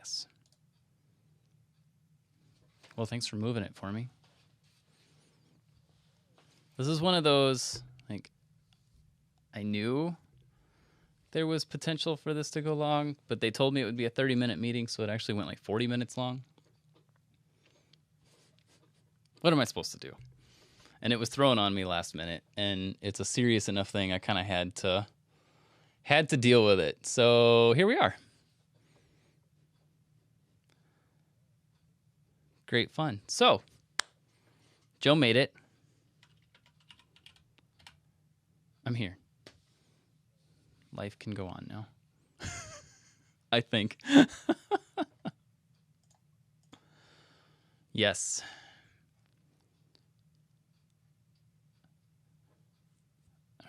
Yes. Well, thanks for moving it for me. This is one of those, like, I knew there was potential for this to go long, but they told me it would be a 30-minute meeting, so it actually went like 40 minutes long. What am I supposed to do? And it was thrown on me last minute, and it's a serious enough thing. I kind of had to deal with it. So here we are. Great fun. So Joe made it. I'm here. Life can go on now. I think. Yes.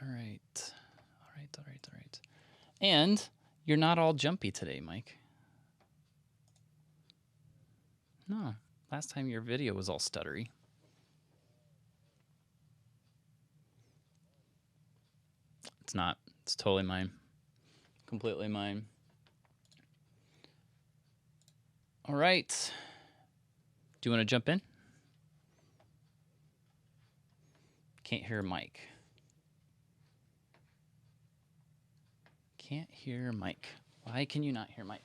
All right. All right. And you're not all jumpy today, Mike. No. Last time your video was all stuttery. It's not. It's totally mine. Completely mine. All right. Do you want to jump in? Can't hear Mike. Can't hear Mike. Why can you not hear Mike?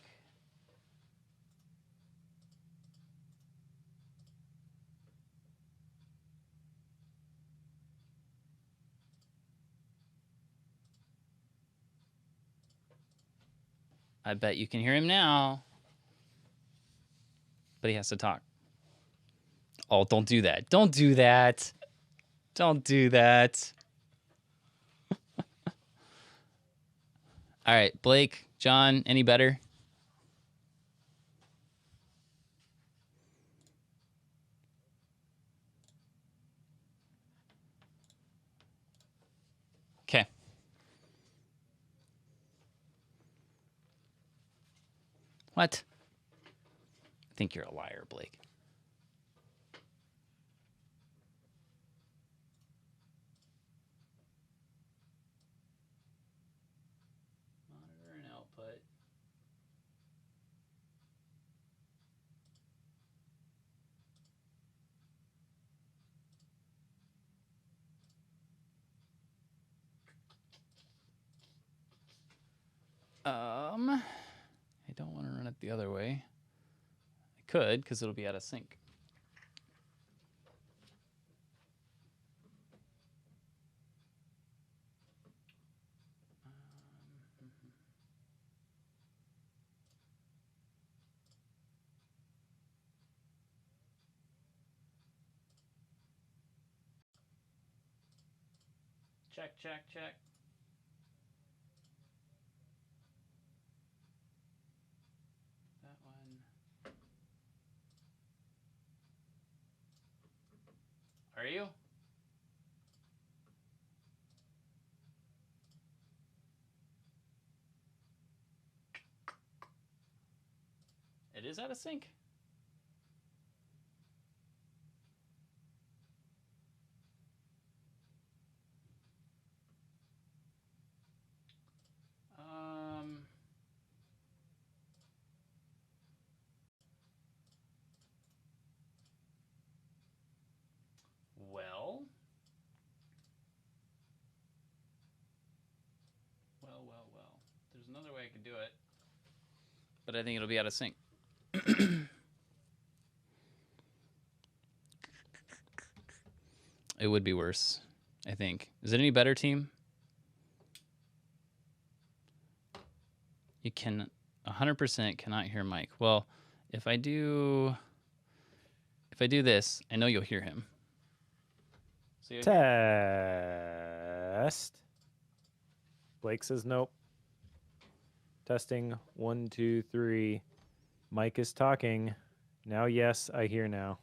I bet you can hear him now. But he has to talk. Oh, don't do that. Don't do that. Don't do that. All right, Blake, John, any better? Okay. What? I think you're a liar, Blake. Monitor and output. I don't want to run it the other way. I could, because it'll be out of sync. Check, check, check. That one. Are you? It is out of sync. Well. There's another way I could do it. But I think it'll be out of sync. It would be worse, I think. Is it any better, team? You can 100% cannot hear Mike. Well, if I do this, I know you'll hear him. So Test. Blake says nope. Testing 1, 2, 3. Mike is talking. Now, yes, I hear now.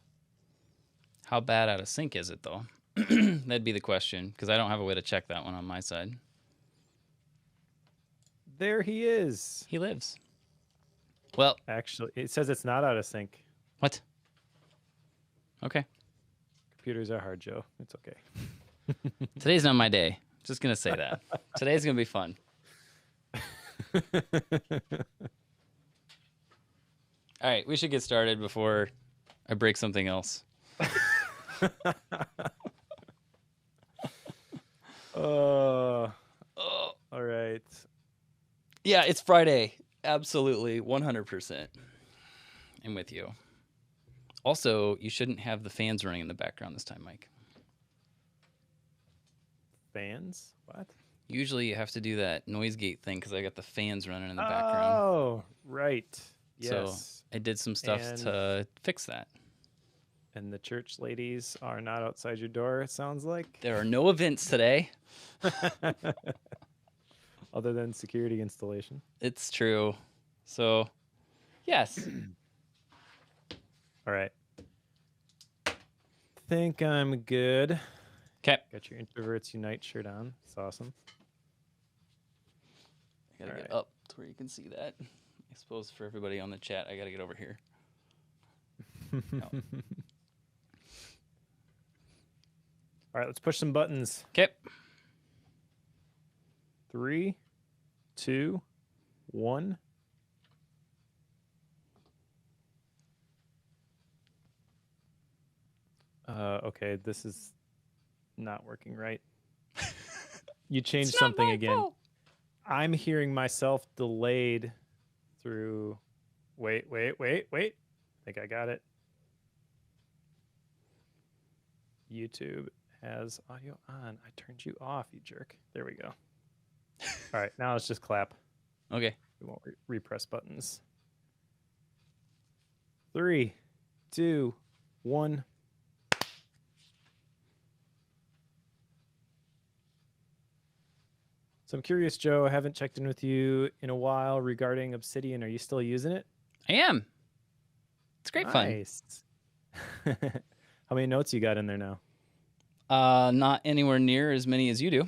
How bad out of sync is it, though? That'd be the question, because I don't have a way to check that one on my side. There he is. He lives. Well, actually, it says it's not out of sync. What? Okay. Computers are hard, Joe. It's okay. Today's not my day. Just going to say that. Today's going to be fun. All right, we should get started before I break something else. Oh, Oh, all right. yeah, it's Friday. Absolutely, 100%. I'm with you. Also, you shouldn't have the fans running in the background this time, Mike. Fans? What? Usually you have to do that noise gate thing because I got the fans running in the background. Oh, right. So Yes. I did some stuff And- to fix that. And the church ladies are not outside your door, it sounds like. There are no events today. Other than security installation. It's true. So, yes. All right. Think I'm good. Okay. Got your Introverts Unite shirt on. It's awesome. I gotta All get right. up to where you can see that. I suppose for everybody on the chat, I gotta get over here. No. All right, let's push some buttons. Okay. 3, 2, 1. Okay, this is not working right. You changed something again. Fault. I'm hearing myself delayed through. Wait. I think I got it. YouTube has audio on. I turned you off, you jerk. There we go. All right, now let's just clap. Okay. We won't repress buttons. 3, 2, 1. So I'm curious, Joe. I haven't checked in with you in a while regarding Obsidian. Are you still using it? I am. It's great Nice. How many notes you got in there now? fun. Not anywhere near as many as you do.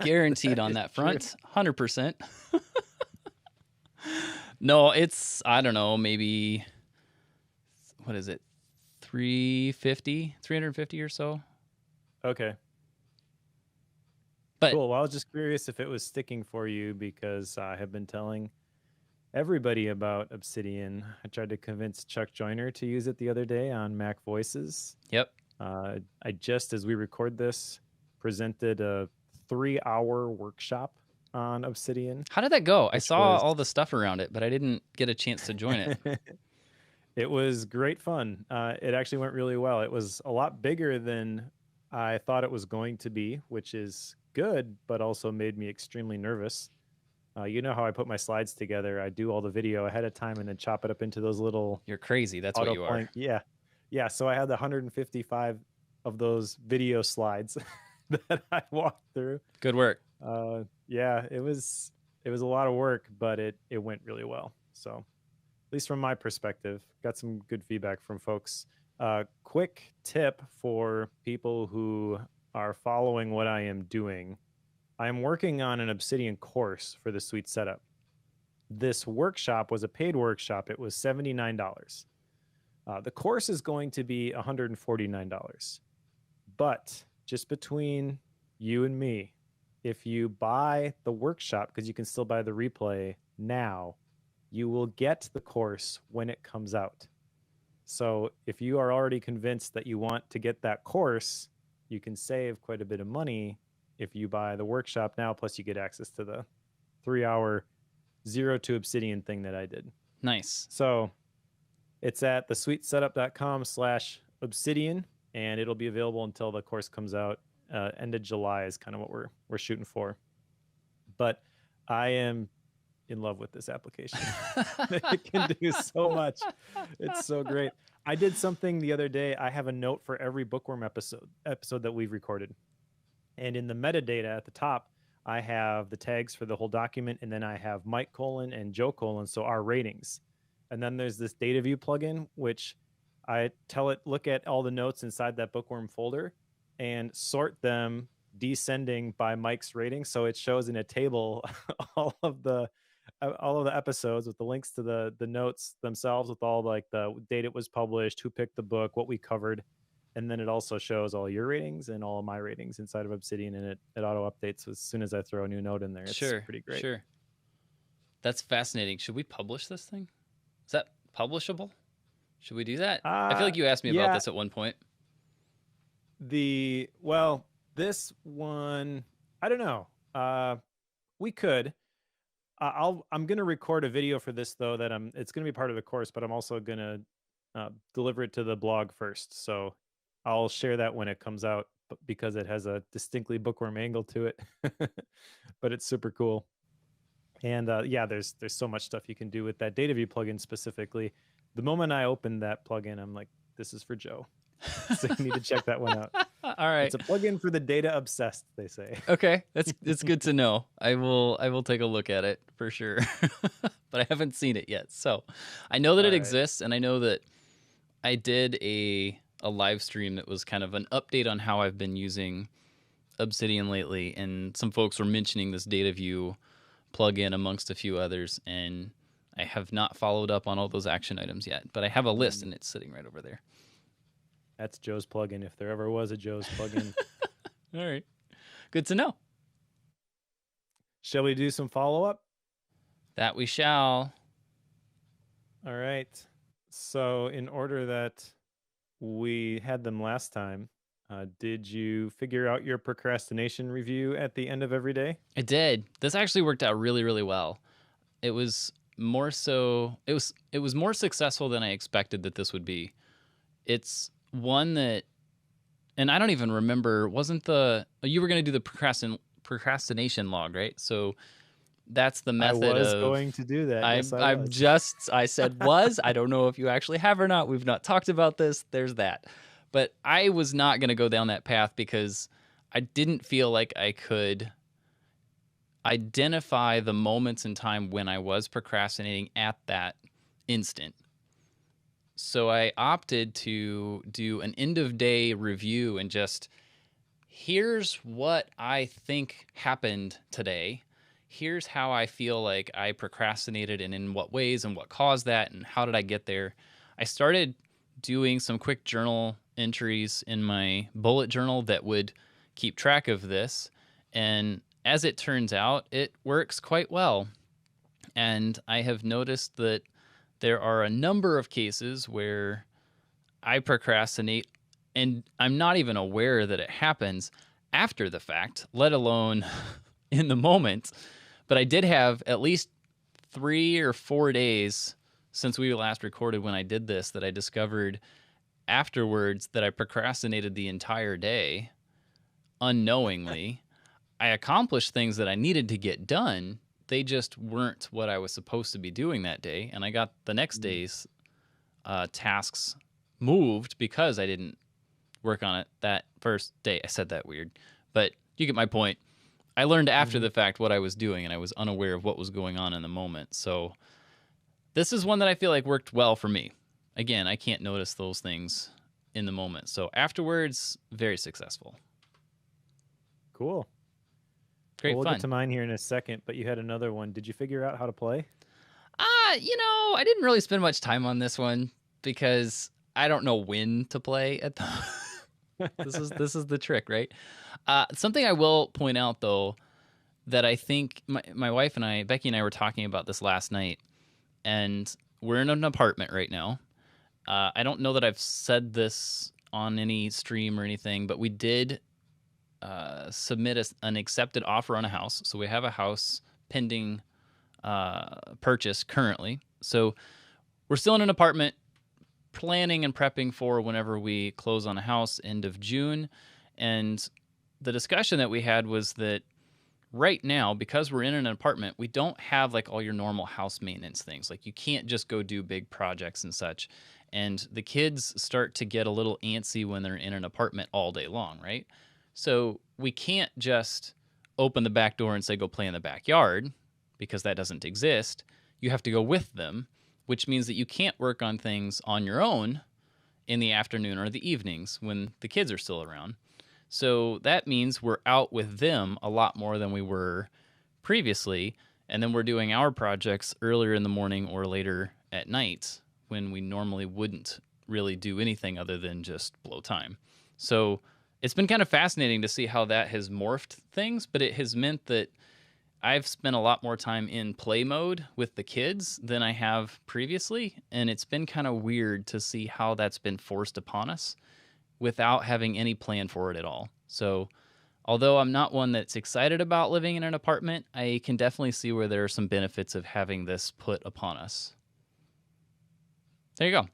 Guaranteed on that True. front. 100%. No, it's, I don't know, maybe, what is it? 350 or so. Okay. But Cool. Well, I was just curious if it was sticking for you because I have been telling everybody about Obsidian. I tried to convince Chuck Joyner to use it the other day on Mac Voices. yep. I just, as we record this, presented a 3-hour workshop on Obsidian. How did that go? I Which saw was- all the stuff around it, but I didn't get a chance to join it. It was great fun. It actually went really well. It was a lot bigger than I thought it was going to be, which is good, but also made me extremely nervous. You know how I put my slides together. I do all the video ahead of time and then chop it up into those little You're crazy. That's what you are. point. Yeah. So I had the 155 of those video slides that I walked through. Good work. Yeah, it was a lot of work, but it went really well. So at least from my perspective, got some good feedback from folks. Quick tip for people who are following what I am doing. I am working on an Obsidian course for the Suite Setup. This workshop was a paid workshop. It was $79. The course is going to be $149. But just between you and me, if you buy the workshop, because you can still buy the replay now, you will get the course when it comes out. So if you are already convinced that you want to get that course, you can save quite a bit of money if you buy the workshop now, plus you get access to the 3-hour Zero to Obsidian thing that I did. Nice. So it's at thesuitesetup.com/obsidian, and it'll be available until the course comes out. End of July is kind of what we're shooting for. But I am in love with this application. It can do so much. It's so great. I did something the other day. I have a note for every Bookworm episode that we've recorded. And in the metadata at the top, I have the tags for the whole document, and then I have Mike : and Joe : so our ratings. And then there's this data view plugin, which I tell it, look at all the notes inside that Bookworm folder and sort them descending by Mike's rating. So it shows in a table all of the episodes with the links to the notes themselves, with all like the date it was published, who picked the book, what we covered. And then it also shows all your ratings and all of my ratings inside of Obsidian, and it auto updates as soon as I throw a new note in there. It's Sure. pretty great. Sure. That's fascinating. Should we publish this thing? Is that publishable? Should we do that? I feel like you asked me about Yeah, this at one point. this one, I don't know. We could. I'm gonna record a video for this though. It's gonna be part of the course, but I'm also gonna deliver it to the blog first. So I'll share that when it comes out, because it has a distinctly bookworm angle to it. But it's super cool. And yeah, there's so much stuff you can do with that data view plugin specifically. The moment I opened that plugin, I'm like, this is for Joe. So you need to check that one out. All right. It's a plugin for the data obsessed, they say. Okay, it's good to know. I will take a look at it for sure, but I haven't seen it yet. So I know that it exists, and I know that I did a live stream that was kind of an update on how I've been using Obsidian lately, and some folks were mentioning this data view plugin amongst a few others, and I have not followed up on all those action items yet, but I have a list, and it's sitting right over there. That's Joe's plugin, if there ever was a Joe's plugin. All right. Good to know. Shall we do some follow-up? That we shall. All right. So in order that we had them last time, did you figure out your procrastination review at the end of every day? I did. This actually worked out really, really well. It was more so, it was more successful than I expected that this would be. It's one that, and I don't even remember, you were going to do the procrastination log, right? So that's the method I was going to do that. I said was. I don't know if you actually have or not. We've not talked about this. There's that. But I was not going to go down that path because I didn't feel like I could identify the moments in time when I was procrastinating at that instant. So I opted to do an end of day review and just, here's what I think happened today. Here's how I feel like I procrastinated and in what ways and what caused that and how did I get there. I started doing some quick journal entries in my bullet journal that would keep track of this. And as it turns out, it works quite well. And I have noticed that there are a number of cases where I procrastinate and I'm not even aware that it happens after the fact, let alone in the moment. But I did have at least 3 or 4 days since we last recorded when I did this that I discovered afterwards that I procrastinated the entire day unknowingly. I accomplished things that I needed to get done. They just weren't what I was supposed to be doing that day. And I got the next day's tasks moved because I didn't work on it that first day. I said that weird, but you get my point. I learned after the fact what I was doing, and I was unaware of what was going on in the moment. So this is one that I feel like worked well for me. Again, I can't notice those things in the moment. So afterwards, very successful. Cool. Great we'll fun. Get to mine here in a second, but you had another one. Did you figure out how to play? I didn't really spend much time on this one because I don't know when to play at the This is the trick, right? Something I will point out though, that I think my wife and I, Becky and I, were talking about this last night, and we're in an apartment right now. I don't know that I've said this on any stream or anything, but we did submit an accepted offer on a house. So we have a house pending purchase currently. So we're still in an apartment, planning and prepping for whenever we close on a house end of June. And the discussion that we had was that right now, because we're in an apartment, we don't have like all your normal house maintenance things. Like you can't just go do big projects and such. And the kids start to get a little antsy when they're in an apartment all day long, right? So we can't just open the back door and say, go play in the backyard, because that doesn't exist. You have to go with them, which means that you can't work on things on your own in the afternoon or the evenings when the kids are still around. So that means we're out with them a lot more than we were previously. And then we're doing our projects earlier in the morning or later at night when we normally wouldn't really do anything other than just blow time. So it's been kind of fascinating to see how that has morphed things, but it has meant that I've spent a lot more time in play mode with the kids than I have previously, and it's been kind of weird to see how that's been forced upon us without having any plan for it at all. So, although I'm not one that's excited about living in an apartment, I can definitely see where there are some benefits of having this put upon us. There you go.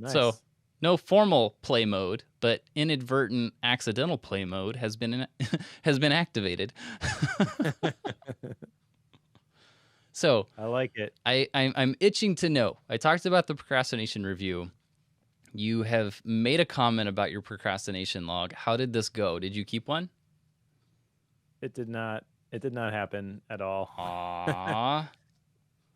So, Nice. no formal play mode, but inadvertent accidental play mode has been has been activated. So, I like it. I'm itching to know. I talked about the procrastination review. You have made a comment about your procrastination log. How did this go? Did you keep one? It did not. It did not happen at all. Aww.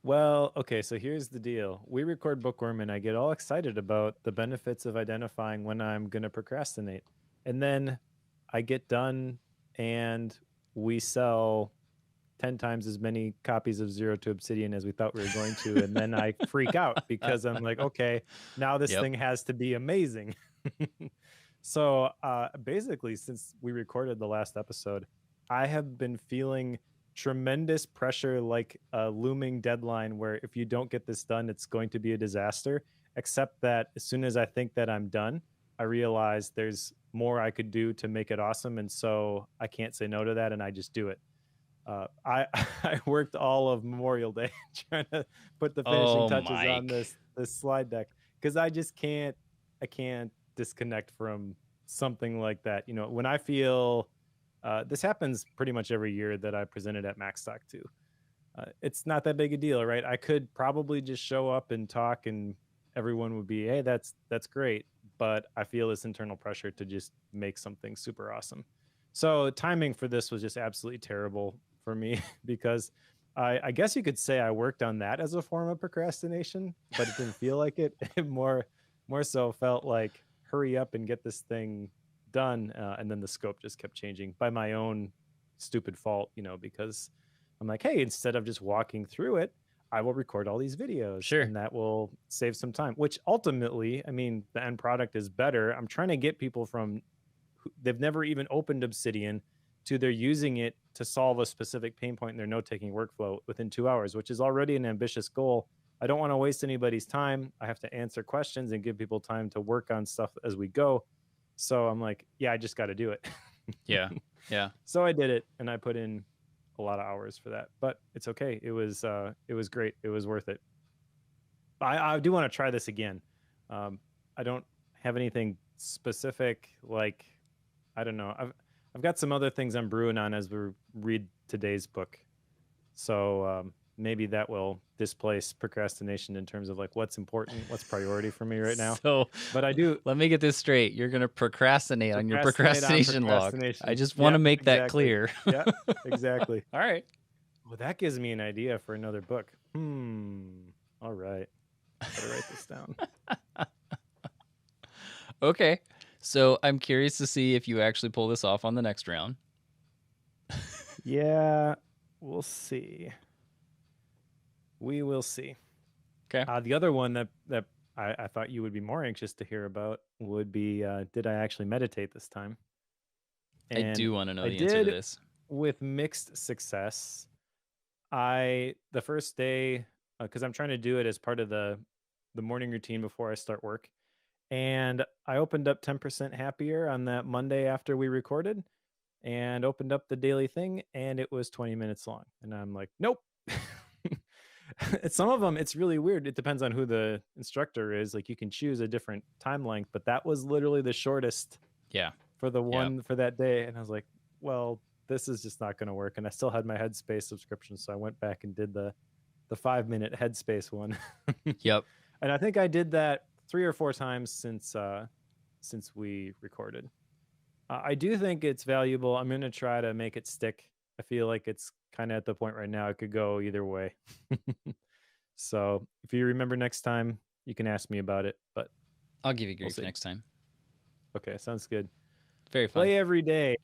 Well, okay, so here's the deal. We record Bookworm and I get all excited about the benefits of identifying when I'm going to procrastinate. And then I get done and we sell 10 times as many copies of Zero to Obsidian as we thought we were going to. And then I freak out because I'm like, okay, now this Yep. thing has to be amazing. So basically, since we recorded the last episode, I have been feeling tremendous pressure, like a looming deadline where if you don't get this done, it's going to be a disaster. Except that as soon as I think that I'm done, I realize there's more I could do to make it awesome. And so I can't say no to that. And I just do it. I I worked all of Memorial Day trying to put the finishing Oh, touches on Mike. this slide deck because I just can't disconnect from something like that. You know, when I feel this happens pretty much every year that I presented at MacStock too. It's not that big a deal, right? I could probably just show up and talk, and everyone would be, "Hey, that's great." But I feel this internal pressure to just make something super awesome. So timing for this was just absolutely terrible for me because I guess you could say I worked on that as a form of procrastination, but it didn't feel like it. It more so felt like hurry up and get this thing done, and then the scope just kept changing by my own stupid fault, you know, because I'm like, hey, instead of just walking through it, I will record all these videos Sure. and that will save some time, which ultimately, I mean, the end product is better. I'm trying to get people from they've never even opened Obsidian to they're using it to solve a specific pain point in their note-taking workflow within 2 hours, which is already an ambitious goal. I don't want to waste anybody's time. I have to answer questions and give people time to work on stuff as we go. So I'm like, yeah, I just got to do it. Yeah. Yeah. So I did it and I put in a lot of hours for that, but it's okay. It was great. It was worth it. I do want to try this again. I don't have anything specific, like I don't know. I've got some other things I'm brewing on as we read today's book. So maybe that will displace procrastination in terms of like what's important, what's priority for me right now. So, But I do let me get this straight. You're going to procrastinate on your procrastinate on procrastination log. I procrastination. just want to Yep, make that exactly. clear. Yeah, exactly. All right. Well, that gives me an idea for another book. All right. Gotta write this down. Okay. So, I'm curious to see if you actually pull this off on the next round. Yeah, we'll see. We will see. Okay. The other one that I thought you would be more anxious to hear about would be did I actually meditate this time? I do want to know I the answer to did this. with mixed success. The first day, because I'm trying to do it as part of the morning routine before I start work, and I opened up 10% happier on that Monday after we recorded, and opened up the daily thing, and it was 20 minutes long, and I'm like, nope. Some of them, it's really weird. It depends on who the instructor is. Like you can choose a different time length, but that was literally the shortest Yeah. for the Yeah. one for that day. And I was like, well, this is just not going to work. And I still had my Headspace subscription, so I went back and did the 5-minute Headspace one. Yep. And I think I did that 3 or 4 times since we recorded. I do think it's valuable. I'm going to try to make it stick. I feel like it's kind of at the point right now it could go either way. So if you remember next time, you can ask me about it. But I'll give you grief see. next time. Okay, sounds good. Very fun. Play every day.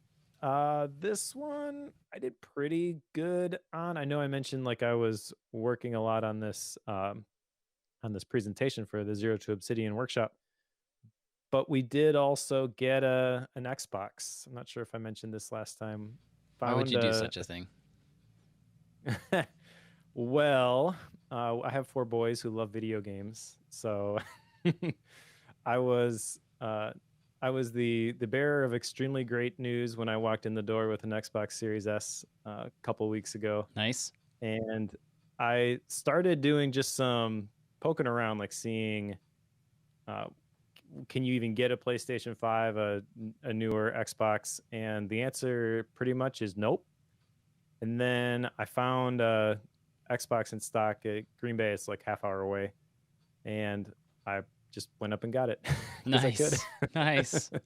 This one I did pretty good on. I know I mentioned like I was working a lot on this presentation for the Zero to Obsidian workshop. But we did also get an Xbox. I'm not sure if I mentioned this last time. Why would you do such a thing? Well, I have 4 boys who love video games, so I was I was the bearer of extremely great news when I walked in the door with an Xbox Series S a couple weeks ago, Nice. and I started doing just some poking around, like seeing uh, can you even get a PlayStation 5, a newer Xbox, and the answer pretty much is nope. And then I found Xbox in stock at Green Bay. It's like half hour away, and I just went up and got it because I could. Nice. Nice.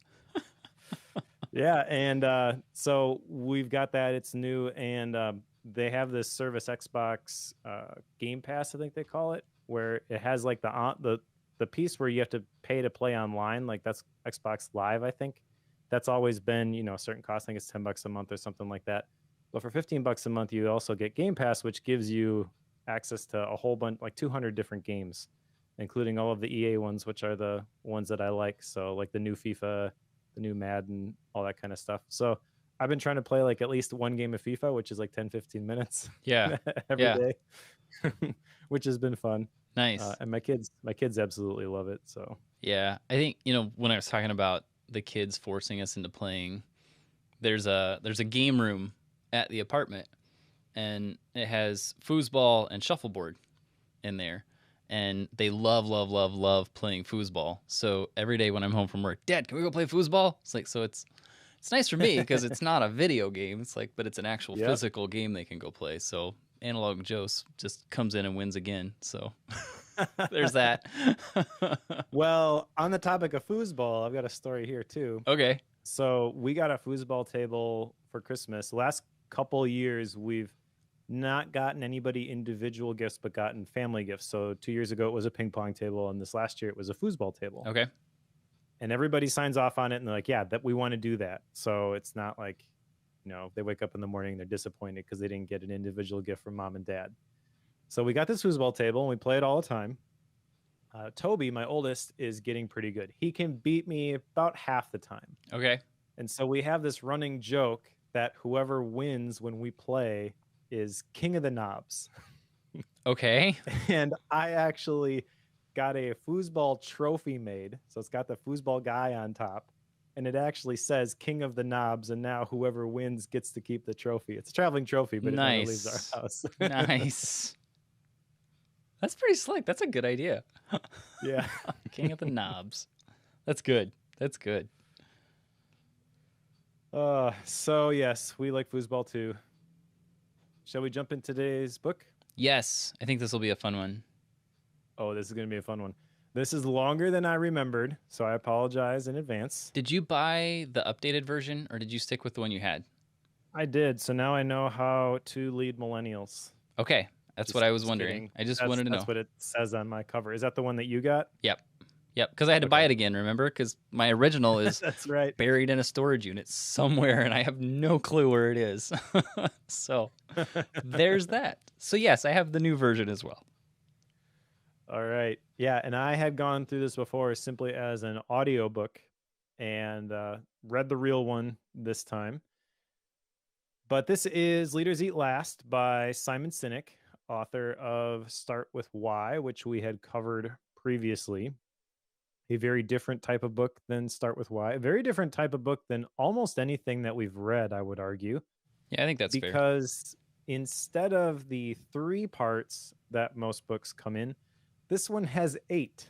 Yeah, and so we've got that. It's new, and they have this service Xbox Game Pass, I think they call it, where it has like the piece where you have to pay to play online. Like that's Xbox Live, I think. That's always been a certain cost. I think it's $10 a month or something like that. But for $15 a month, you also get Game Pass, which gives you access to a whole bunch, like 200 different games, including all of the EA ones, which are the ones that I like. So like the new FIFA, the new Madden, all that kind of stuff. So I've been trying to play like at least one game of FIFA, which is like 10, 15 minutes Yeah. every Yeah. day, which has been fun. Nice. And my kids absolutely love it. So Yeah. I think, when I was talking about the kids forcing us into playing, there's a game room at the apartment, and it has foosball and shuffleboard in there. And they love, love, love, love playing foosball. So every day when I'm home from work, Dad, can we go play foosball? It's like, so it's nice for me because it's not a video game. It's like, but it's an actual Yep. physical game they can go play. So Analog Joe just comes in and wins again. So there's that. Well, on the topic of foosball, I've got a story here too. Okay. So we got a foosball table for Christmas. Last couple years, we've not gotten anybody individual gifts, but gotten family gifts. So 2 years ago, it was a ping pong table, and this last year, it was a foosball table. Okay. And everybody signs off on it, and they're like, "Yeah, that we want to do that." So it's not like, they wake up in the morning, they're disappointed because they didn't get an individual gift from mom and dad. So we got this foosball table, and we play it all the time. Toby, my oldest, is getting pretty good. He can beat me about half the time. Okay. And so we have this running joke that whoever wins when we play is king of the knobs. Okay. And I actually got a foosball trophy made. So it's got the foosball guy on top. And it actually says king of the knobs. And now whoever wins gets to keep the trophy. It's a traveling trophy, but it never leaves our house. Nice. That's pretty slick. That's a good idea. Yeah. King of the knobs. That's good. That's good. So yes, we like foosball too. Shall we jump into today's book? Yes, I think this will be a fun one. Oh, this is going to be a fun one. This is longer than I remembered, so I apologize in advance. Did you buy the updated version, or did you stick with the one you had? I did, so now I know how to lead millennials. Okay, that's what I was wondering. I just wanted to know. That's what it says on my cover. Is that the one that you got? Yep, because I had to buy it again, remember? Because my original is That's right. buried in a storage unit somewhere, and I have no clue where it is. So there's that. So yes, I have the new version as well. All right. Yeah, and I had gone through this before simply as an audiobook and read the real one this time. But this is Leaders Eat Last by Simon Sinek, author of Start With Why, which we had covered previously. A very different type of book than Start With Why. A very different type of book than almost anything that we've read, I would argue. Yeah, I think that's fair. Because instead of the 3 parts that most books come in, this one has 8.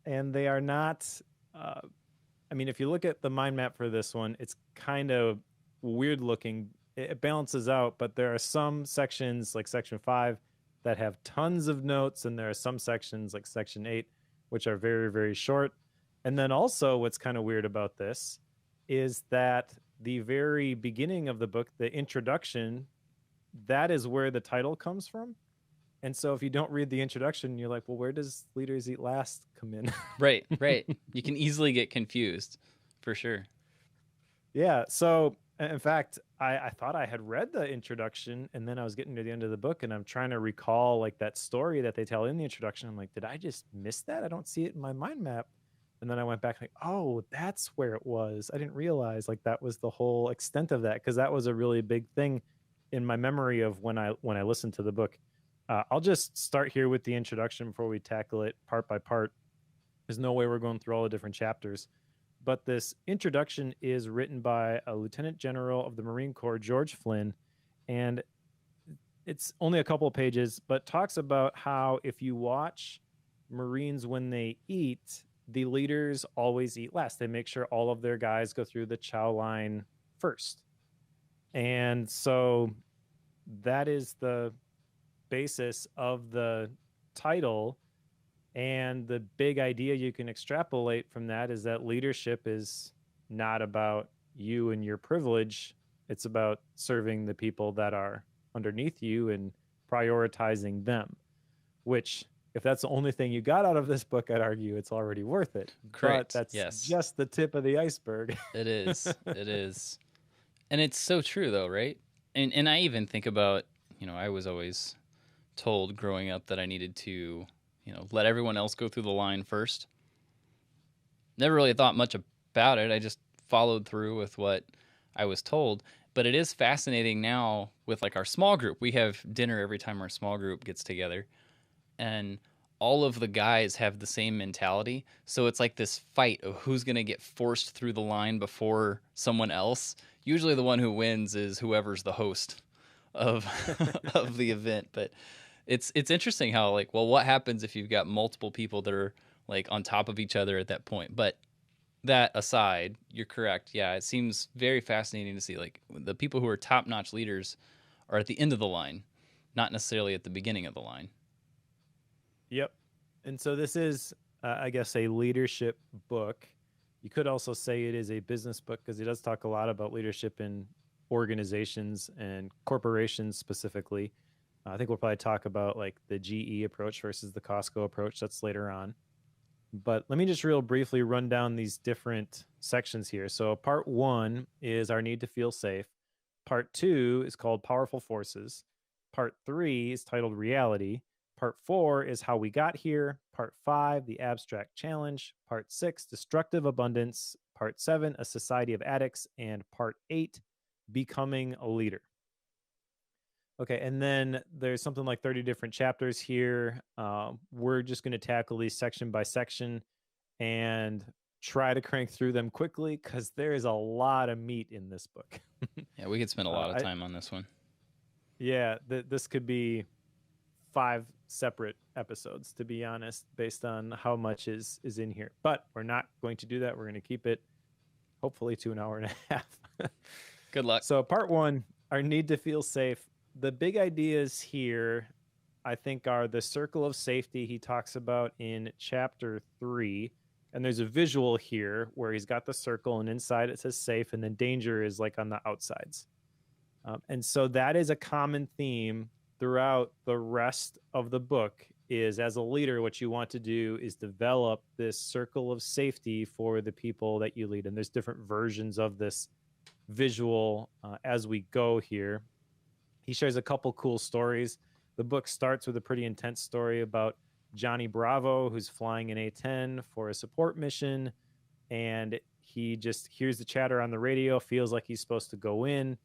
And they are not, if you look at the mind map for this one, it's kind of weird looking. It balances out, but there are some sections, like section 5, that have tons of notes, and there are some sections, like section 8, which are very, very short. And then also what's kind of weird about this is that the very beginning of the book, the introduction, that is where the title comes from. And so if you don't read the introduction, you're like, well, where does Leaders Eat Last come in? Right. You can easily get confused, for sure. Yeah. So in fact, I thought I had read the introduction, and then I was getting to the end of the book, and I'm trying to recall like that story that they tell in the introduction. I'm like, did I just miss that? I don't see it in my mind map. And then I went back like, oh, that's where it was. I didn't realize like that was the whole extent of that, because that was a really big thing in my memory of when I listened to the book. I'll just start here with the introduction before we tackle it part by part. There's no way we're going through all the different chapters. But this introduction is written by a Lieutenant General of the Marine Corps, George Flynn, and it's only a couple of pages, but talks about how if you watch Marines when they eat, the leaders always eat last. They make sure all of their guys go through the chow line first. And so that is the basis of the title. And the big idea you can extrapolate from that is that leadership is not about you and your privilege. It's about serving the people that are underneath you and prioritizing them, which, if that's the only thing you got out of this book, I'd argue it's already worth it. Correct. But that's just the tip of the iceberg. It is. It is. And it's so true, though, right? And I even think about, I was always told growing up that I needed to, let everyone else go through the line first. Never really thought much about it. I just followed through with what I was told. But it is fascinating now with like our small group. We have dinner every time our small group gets together. And all of the guys have the same mentality. So it's like this fight of who's going to get forced through the line before someone else. Usually the one who wins is whoever's the host of of the event. But it's interesting how, like, well, what happens if you've got multiple people that are like on top of each other at that point? But that aside, you're correct. Yeah, it seems very fascinating to see like the people who are top-notch leaders are at the end of the line, not necessarily at the beginning of the line. Yep. And so this is, I guess, a leadership book. You could also say it is a business book because it does talk a lot about leadership in organizations and corporations specifically. I think we'll probably talk about like the GE approach versus the Costco approach. That's later on. But let me just real briefly run down these different sections here. So part 1 is our need to feel safe. Part 2 is called Powerful Forces. Part 3 is titled Reality. Part 4 is How We Got Here. Part 5, The Abstract Challenge. Part 6, Destructive Abundance. Part 7, A Society of Addicts. And Part 8, Becoming a Leader. Okay, and then there's something like 30 different chapters here. We're just going to tackle these section by section and try to crank through them quickly because there is a lot of meat in this book. Yeah, we could spend a lot of time on this one. Yeah, this could be 5 separate episodes, to be honest, based on how much is in here. But we're not going to do that. We're going to keep it, hopefully, to an hour and a half. Good luck. So part 1, our need to feel safe. The big ideas here, I think, are the circle of safety he talks about in chapter 3. And there's a visual here where he's got the circle and inside it says safe, and then danger is like on the outsides. And so that is a common theme throughout the rest of the book is, as a leader, what you want to do is develop this circle of safety for the people that you lead. And there's different versions of this visual as we go here. He shares a couple cool stories. The book starts with a pretty intense story about Johnny Bravo, who's flying an A-10 for a support mission. And he just hears the chatter on the radio, feels like he's supposed to go in,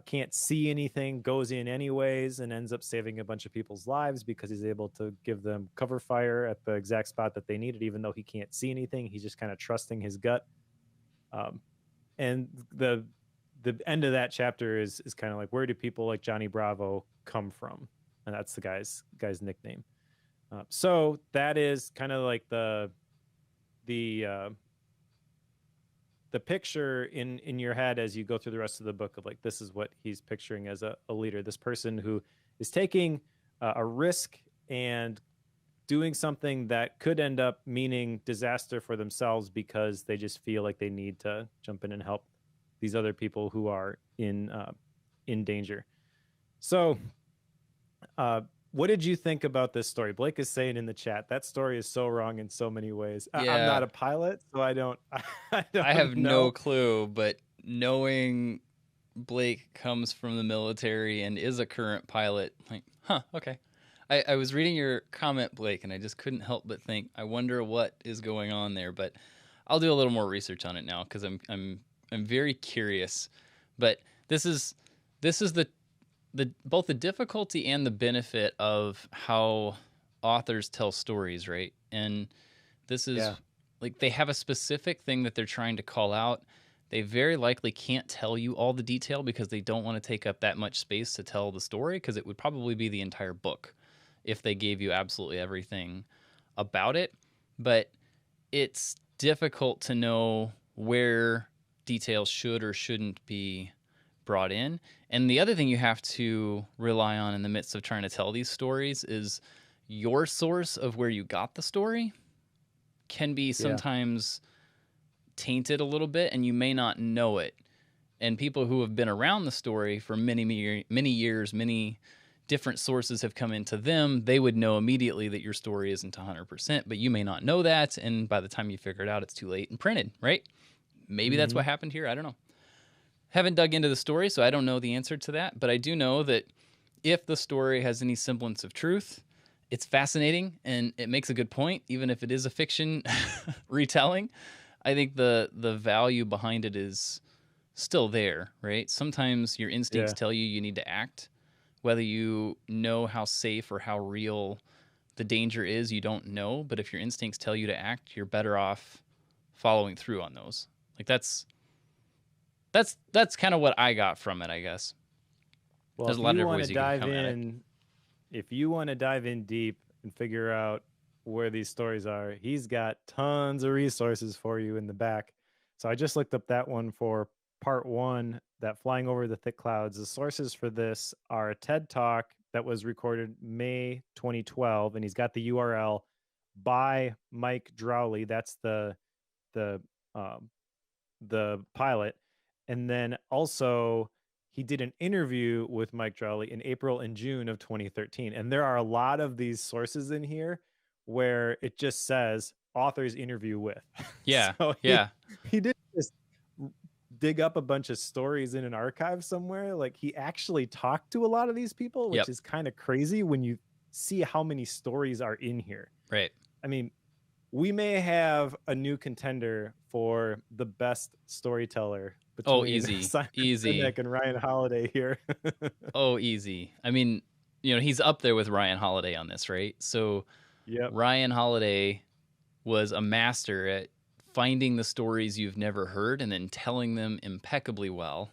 can't see anything, goes in anyways, and ends up saving a bunch of people's lives because he's able to give them cover fire at the exact spot that they needed, even though he can't see anything. He's just kind of trusting his gut. And the end of that chapter is kind of like, where do people like Johnny Bravo come from? And that's the guy's nickname. So that is kind of like the picture in your head as you go through the rest of the book of like, this is what he's picturing as a leader, this person who is taking a risk and doing something that could end up meaning disaster for themselves because they just feel like they need to jump in and help these other people who are in danger. So what did you think about this story? Blake is saying in the chat, that story is so wrong in so many ways. Yeah. I'm not a pilot, so I don't I have no clue, but knowing Blake comes from the military and is a current pilot, like, okay. I was reading your comment, Blake, and I just couldn't help but think, I wonder what is going on there. But I'll do a little more research on it now because I'm very curious. But this is the both the difficulty and the benefit of how authors tell stories, right? And this is like they have a specific thing that they're trying to call out. They very likely can't tell you all the detail because they don't want to take up that much space to tell the story, because it would probably be the entire book if they gave you absolutely everything about it. But it's difficult to know where details should or shouldn't be brought in. And the other thing you have to rely on in the midst of trying to tell these stories is your source of where you got the story can be sometimes tainted a little bit, and you may not know it. And people who have been around the story for many years, many different sources have come into them, they would know immediately that your story isn't 100%, but you may not know that, and by the time you figure it out, it's too late and printed, right? Maybe that's what happened here. I don't know. Haven't dug into the story, so I don't know the answer to that, but I do know that if the story has any semblance of truth, it's fascinating and it makes a good point, even if it is a fiction retelling. I think the value behind it is still there, right? Sometimes your instincts tell you need to act. Whether you know how safe or how real the danger is, you don't know. But if your instincts tell you to act, you're better off following through on those. Like that's kind of what I got from it, I guess. Well, there's a lot of different ways you can come at it. If you want to dive in deep and figure out where these stories are, he's got tons of resources for you in the back. So I just looked up that one for part 1, that Flying Over the Thick Clouds. The sources for this are a TED Talk that was recorded May 2012, and he's got the URL by Mike Drowley. That's the pilot. And then also he did an interview with Mike Drowley in April and June of 2013. And there are a lot of these sources in here where it just says authors interview with. Yeah. So he didn't just dig up a bunch of stories in an archive somewhere. Like, he actually talked to a lot of these people, which is kind of crazy when you see how many stories are in here. Right. I mean, we may have a new contender for the best storyteller between easy Sinek and Ryan Holiday here. Easy. I mean, he's up there with Ryan Holiday on this, right? So Ryan Holiday was a master at finding the stories you've never heard and then telling them impeccably well.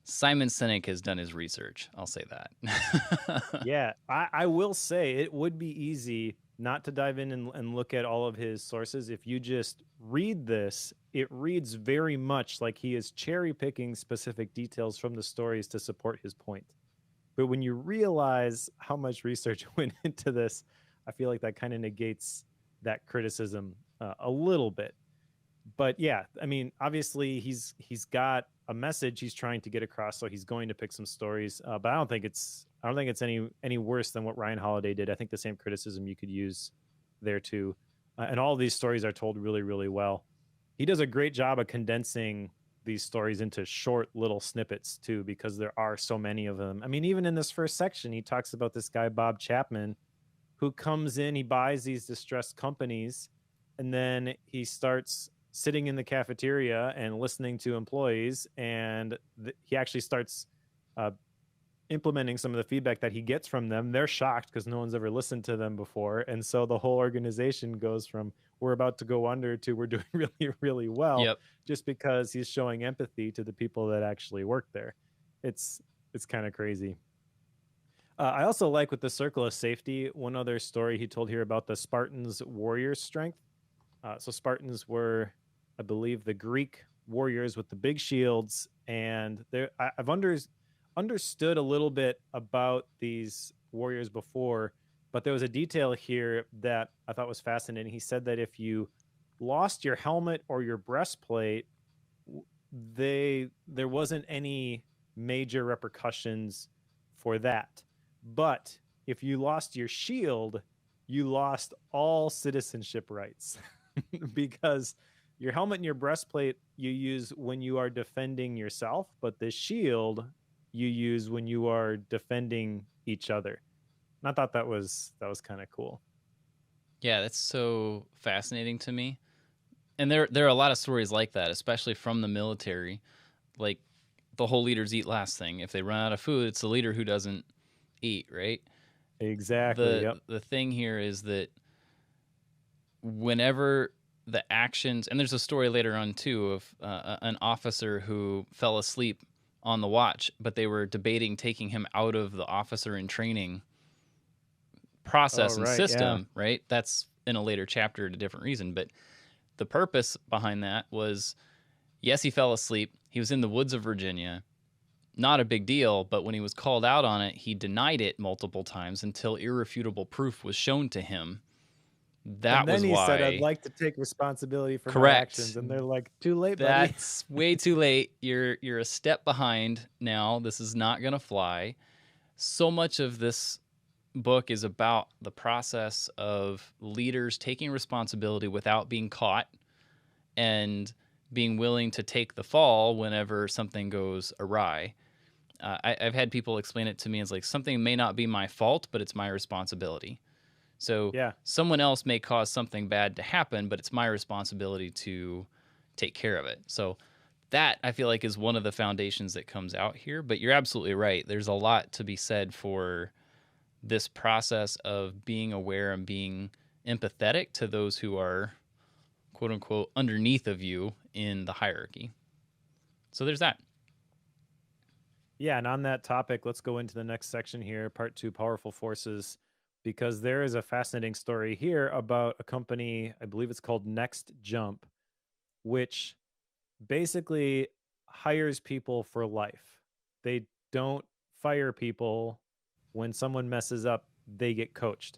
Simon Sinek has done his research. I'll say that. I will say it would be easy not to dive in and look at all of his sources. If you just read this, it reads very much like he is cherry picking specific details from the stories to support his point. But when you realize how much research went into this, I feel like that kind of negates that criticism a little bit. But yeah, I mean, obviously he's got a message he's trying to get across, so he's going to pick some stories. But I don't think it's any worse than what Ryan Holiday did. I think the same criticism you could use there too. And all of these stories are told really, really well. He does a great job of condensing these stories into short little snippets too, because there are so many of them. I mean, even in this first section, he talks about this guy, Bob Chapman, who comes in, he buys these distressed companies, and then he starts sitting in the cafeteria and listening to employees, and he actually starts implementing some of the feedback that he gets from them. They're shocked because no one's ever listened to them before, and so the whole organization goes from we're about to go under to we're doing really, really well, just because he's showing empathy to the people that actually work there. It's kind of crazy. I also like with the circle of safety, one other story he told here about the Spartans' warrior strength. So Spartans were, I believe, the Greek warriors with the big shields, and I've understood a little bit about these warriors before, but there was a detail here that I thought was fascinating. He said that if you lost your helmet or your breastplate, there wasn't any major repercussions for that. But if you lost your shield, you lost all citizenship rights because your helmet and your breastplate you use when you are defending yourself, but the shield you use when you are defending each other. And I thought that was kind of cool. Yeah, that's so fascinating to me. And there are a lot of stories like that, especially from the military. Like, the whole leaders eat last thing. If they run out of food, it's the leader who doesn't eat, right? Exactly. The Yep. the thing here is that whenever the actions, and there's a story later on too of an officer who fell asleep on the watch, but they were debating taking him out of the officer in training Oh, process and right. Yeah. system, right? That's in a later chapter at a different reason, but the purpose behind that was, yes, he fell asleep. He was in the woods of Virginia. Not a big deal, but when he was called out on it, he denied it multiple times until irrefutable proof was shown to him. That And then was he said, "I'd why. like to take responsibility for my actions." Correct. And they're like, "Too late, buddy." That's way too late. You're a step behind now. This is not going to fly. So much of this book is about the process of leaders taking responsibility without being caught and being willing to take the fall whenever something goes awry. I've had people explain it to me as like, something may not be my fault, but it's my responsibility. So Yeah. someone else may cause something bad to happen, but it's my responsibility to take care of it. So that, I feel like, is one of the foundations that comes out here. But you're absolutely right. There's a lot to be said for this process of being aware and being empathetic to those who are, quote unquote, underneath of you in the hierarchy. So there's that. Yeah. And on that topic, let's go into the next section here, part 2, powerful forces, because there is a fascinating story here about a company, I believe it's called Next Jump, which basically hires people for life. They don't fire people. When someone messes up, they get coached.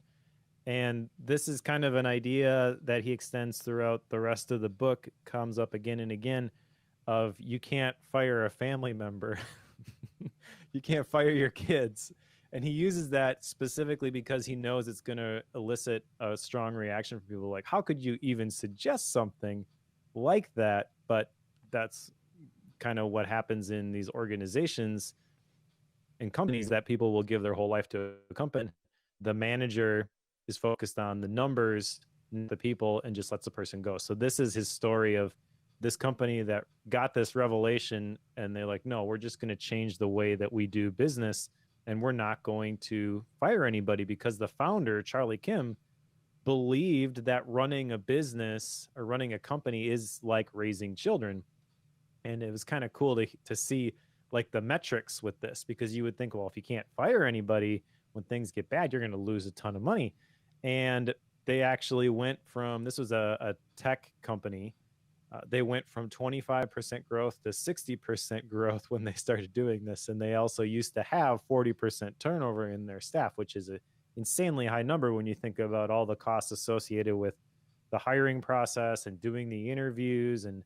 And this is kind of an idea that he extends throughout the rest of the book, comes up again and again, of you can't fire a family member. You can't fire your kids. And he uses that specifically because he knows it's going to elicit a strong reaction from people. Like, how could you even suggest something like that? But that's kind of what happens in these organizations and companies, that people will give their whole life to a company. The manager is focused on the numbers, the people, and just lets the person go. So this is his story of this company that got this revelation, and they're like, no, we're just going to change the way that we do business, and we're not going to fire anybody, because the founder, Charlie Kim, believed that running a business or running a company is like raising children. And it was kind of cool to see like the metrics with this, because you would think, well, if you can't fire anybody when things get bad, you're going to lose a ton of money. And they actually went from, this was a tech company, they went from 25% growth to 60% growth when they started doing this. And they also used to have 40% turnover in their staff, which is an insanely high number when you think about all the costs associated with the hiring process and doing the interviews and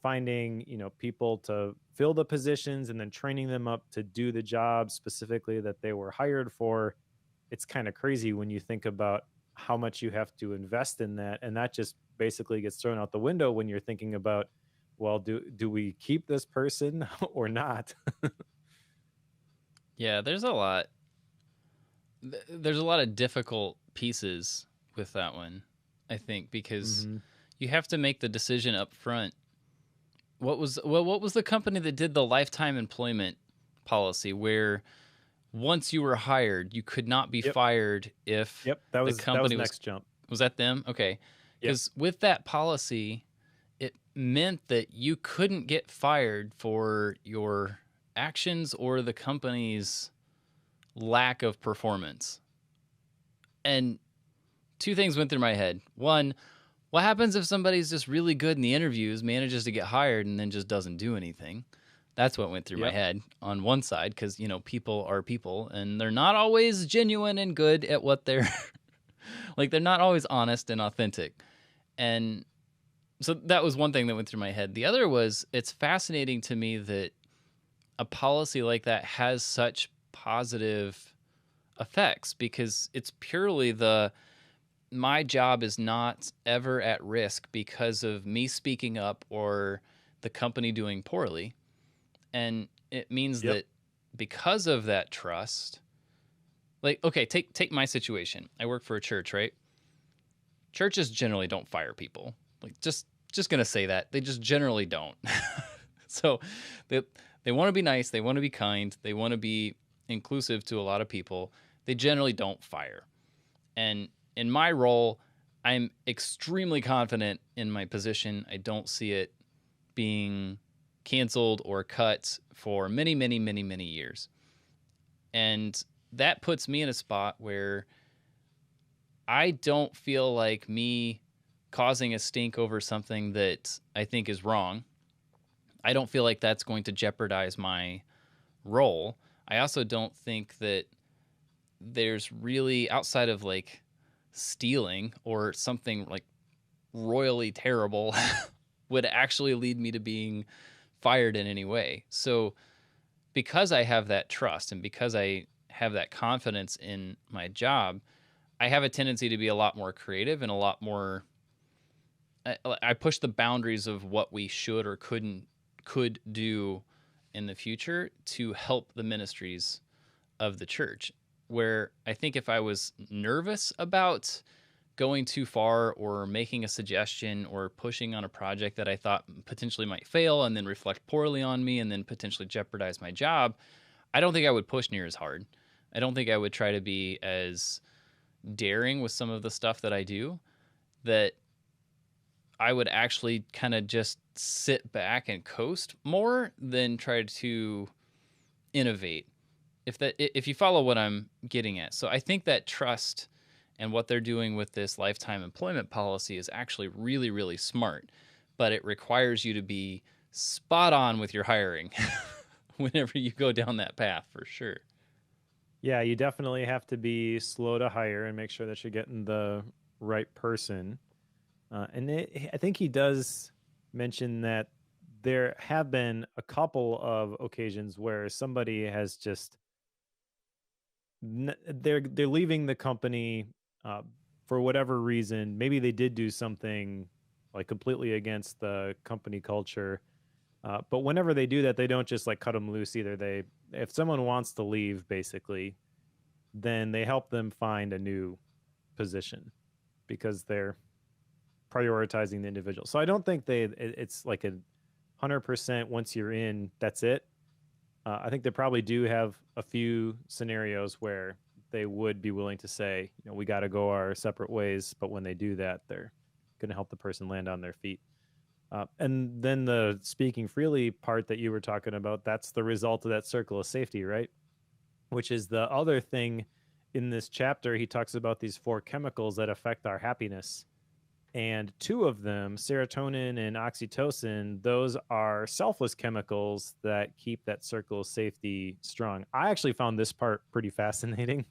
finding, people to fill the positions and then training them up to do the job specifically that they were hired for. It's kind of crazy when you think about how much you have to invest in that. And that just basically gets thrown out the window when you're thinking about, well, do we keep this person or not? Yeah, there's a lot. There's a lot of difficult pieces with that one, I think, because you have to make the decision up front. What was the company that did the lifetime employment policy where once you were hired, you could not be fired if That the was company Next Jump. Was that them? Okay. Because with that policy, it meant that you couldn't get fired for your actions or the company's lack of performance. And two things went through my head. One, what happens if somebody's just really good in the interviews, manages to get hired, and then just doesn't do anything? That's what went through my head on one side, because, people are people, and they're not always genuine and good at what they're like. They're not always honest and authentic. And so that was one thing that went through my head. The other was, it's fascinating to me that a policy like that has such positive effects, because it's purely my job is not ever at risk because of me speaking up or the company doing poorly. And it means that because of that trust, like, okay, take my situation. I work for a church, right? Churches generally don't fire people. Like, just going to say that. They just generally don't. So They want to be nice, they want to be kind, they want to be inclusive to a lot of people. They generally don't fire. And in my role, I'm extremely confident in my position. I don't see it being canceled or cut for many, many, many, many years. And that puts me in a spot where I don't feel like me causing a stink over something that I think is wrong. I don't feel like that's going to jeopardize my role. I also don't think that there's really, outside of like stealing or something like royally terrible, would actually lead me to being fired in any way. So because I have that trust and because I have that confidence in my job, I have a tendency to be a lot more creative and a lot more. I push the boundaries of what we should or could do in the future to help the ministries of the church. Where I think if I was nervous about going too far or making a suggestion or pushing on a project that I thought potentially might fail and then reflect poorly on me and then potentially jeopardize my job, I don't think I would push near as hard. I don't think I would try to be as daring with some of the stuff that I do, that I would actually kind of just sit back and coast more than try to innovate. If you follow what I'm getting at. So I think that trust and what they're doing with this lifetime employment policy is actually really, really smart, but it requires you to be spot on with your hiring whenever you go down that path, for sure. Yeah, you definitely have to be slow to hire and make sure that you're getting the right person. I think he does mention that there have been a couple of occasions where somebody has just they're leaving the company uh, for whatever reason. Maybe they did do something like completely against the company culture. But whenever they do that, they don't just like cut them loose either. If someone wants to leave, basically, then they help them find a new position because they're prioritizing the individual. So I don't think it's like 100% once you're in, that's it. I think they probably do have a few scenarios where they would be willing to say, we got to go our separate ways. But when they do that, they're going to help the person land on their feet. And then the speaking freely part that you were talking about, that's the result of that circle of safety, right? Which is the other thing in this chapter. He talks about these 4 chemicals that affect our happiness. And 2 of them, serotonin and oxytocin, those are selfless chemicals that keep that circle of safety strong. I actually found this part pretty fascinating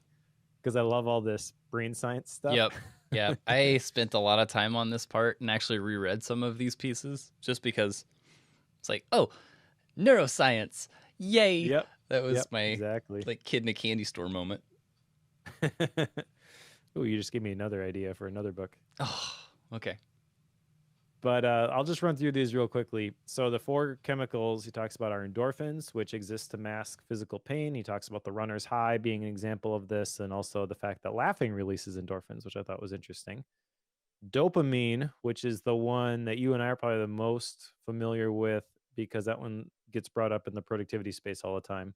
because I love all this brain science stuff. Yep. Yeah. I spent a lot of time on this part and actually reread some of these pieces just because it's like, oh, neuroscience. Yay. Yep. That was my exactly like kid in a candy store moment. Oh, you just gave me another idea for another book. Oh, okay. But I'll just run through these real quickly. So the 4 chemicals, he talks about are endorphins, which exist to mask physical pain. He talks about the runner's high being an example of this, and also the fact that laughing releases endorphins, which I thought was interesting. Dopamine, which is the one that you and I are probably the most familiar with because that one gets brought up in the productivity space all the time.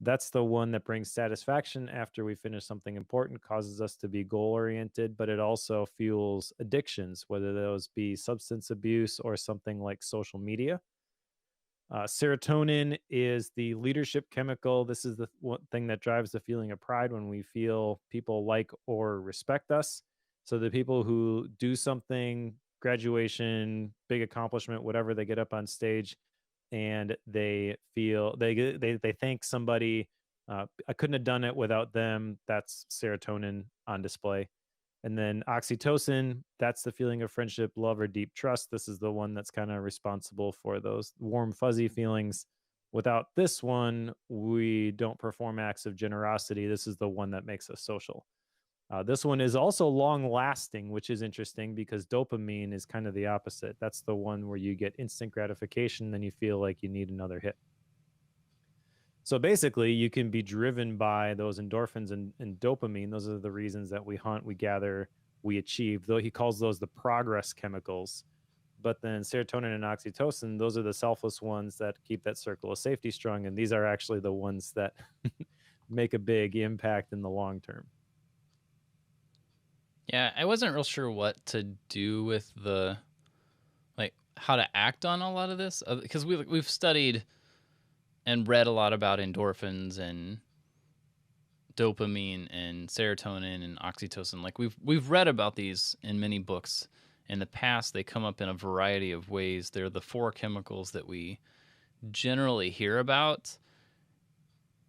That's the one that brings satisfaction after we finish something important, causes us to be goal oriented, but it also fuels addictions, whether those be substance abuse or something like social media. Serotonin is the leadership chemical. This is the one thing that drives the feeling of pride when we feel people like or respect us. So the people who do something, graduation, big accomplishment, whatever, they get up on stage and they feel they thank somebody. I couldn't have done it without them. That's serotonin on display. And then oxytocin, that's the feeling of friendship, love, or deep trust. This is the one that's kind of responsible for those warm, fuzzy feelings. Without this one, we don't perform acts of generosity. This is the one that makes us social. This one is also long lasting, which is interesting because dopamine is kind of the opposite. That's the one where you get instant gratification, then you feel like you need another hit. So basically, you can be driven by those endorphins and dopamine. Those are the reasons that we hunt, we gather, we achieve. Though he calls those the progress chemicals. but then serotonin and oxytocin, those are the selfless ones that keep that circle of safety strong, and these are actually the ones that make a big impact in the long term. Yeah, I wasn't real sure what to do with the, like, how to act on a lot of this, because we've studied and read a lot about endorphins and dopamine and serotonin and oxytocin. Like, we've read about these in many books in the past. They come up in a variety of ways. They're the four chemicals that we generally hear about.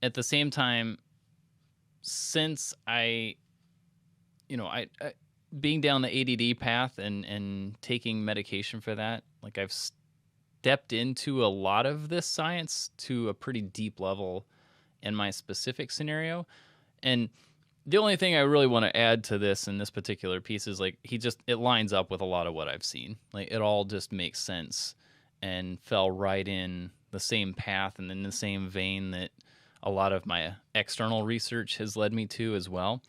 At the same time, since I being down the ADD path and taking medication for that, like, I've stepped into a lot of this science to a pretty deep level in my specific scenario. And the only thing I really want to add to this in this particular piece is, like, it lines up with a lot of what I've seen. Like, it all just makes sense and fell right in the same path and in the same vein that a lot of my external research has led me to as well.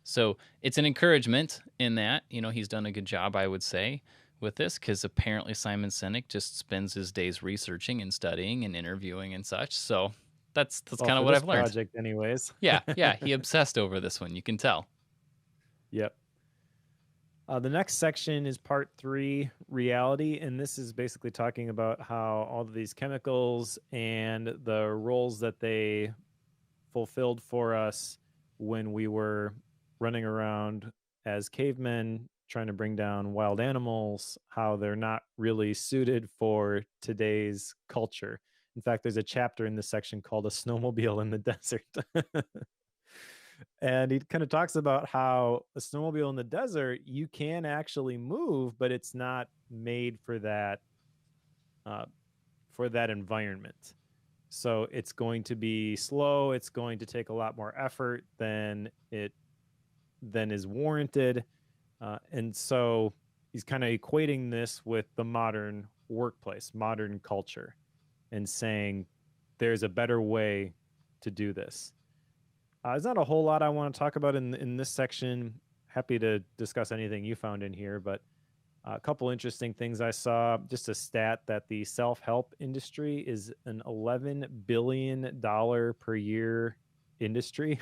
So it's an encouragement in that, he's done a good job, I would say, with this, because apparently Simon Sinek just spends his days researching and studying and interviewing and such. So that's Well, kind of for what this I've learned. project anyways. Yeah, he obsessed over this one. You can tell. Yep. The next section is part 3, reality, and this is basically talking about how all of these chemicals and the roles that they fulfilled for us when we were running around as cavemen trying to bring down wild animals, how they're not really suited for today's culture. In fact, there's a chapter in this section called A Snowmobile in the Desert. And he kind of talks about how a snowmobile in the desert, you can actually move, but it's not made for that environment. So it's going to be slow. It's going to take a lot more effort than is warranted. And so he's kind of equating this with the modern workplace, modern culture, and saying there's a better way to do this. There's not a whole lot I want to talk about in this section. Happy to discuss anything you found in here, but a couple interesting things I saw. Just a stat that the self-help industry is an $11 billion per year industry.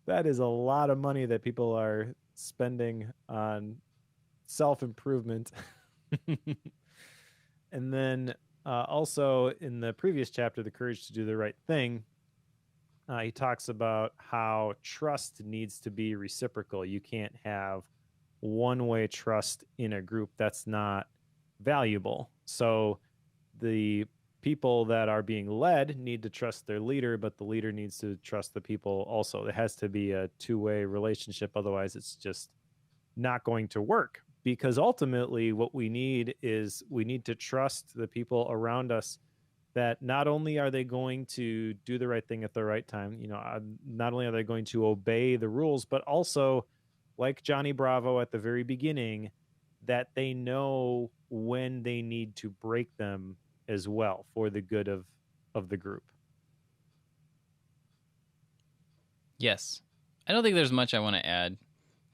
That is a lot of money that people are spending on self-improvement. And then also in the previous chapter, The Courage to Do the Right Thing, he talks about how trust needs to be reciprocal. You can't have one-way trust in a group. That's not valuable. So the people that are being led need to trust their leader, but the leader needs to trust the people also. It has to be a two-way relationship. Otherwise, it's just not going to work, because ultimately what we need to trust the people around us, that not only are they going to do the right thing at the right time, not only are they going to obey the rules, but also, like Johnny Bravo at the very beginning, that they know when they need to break them as well for the good of the group. Yes. I don't think there's much I want to add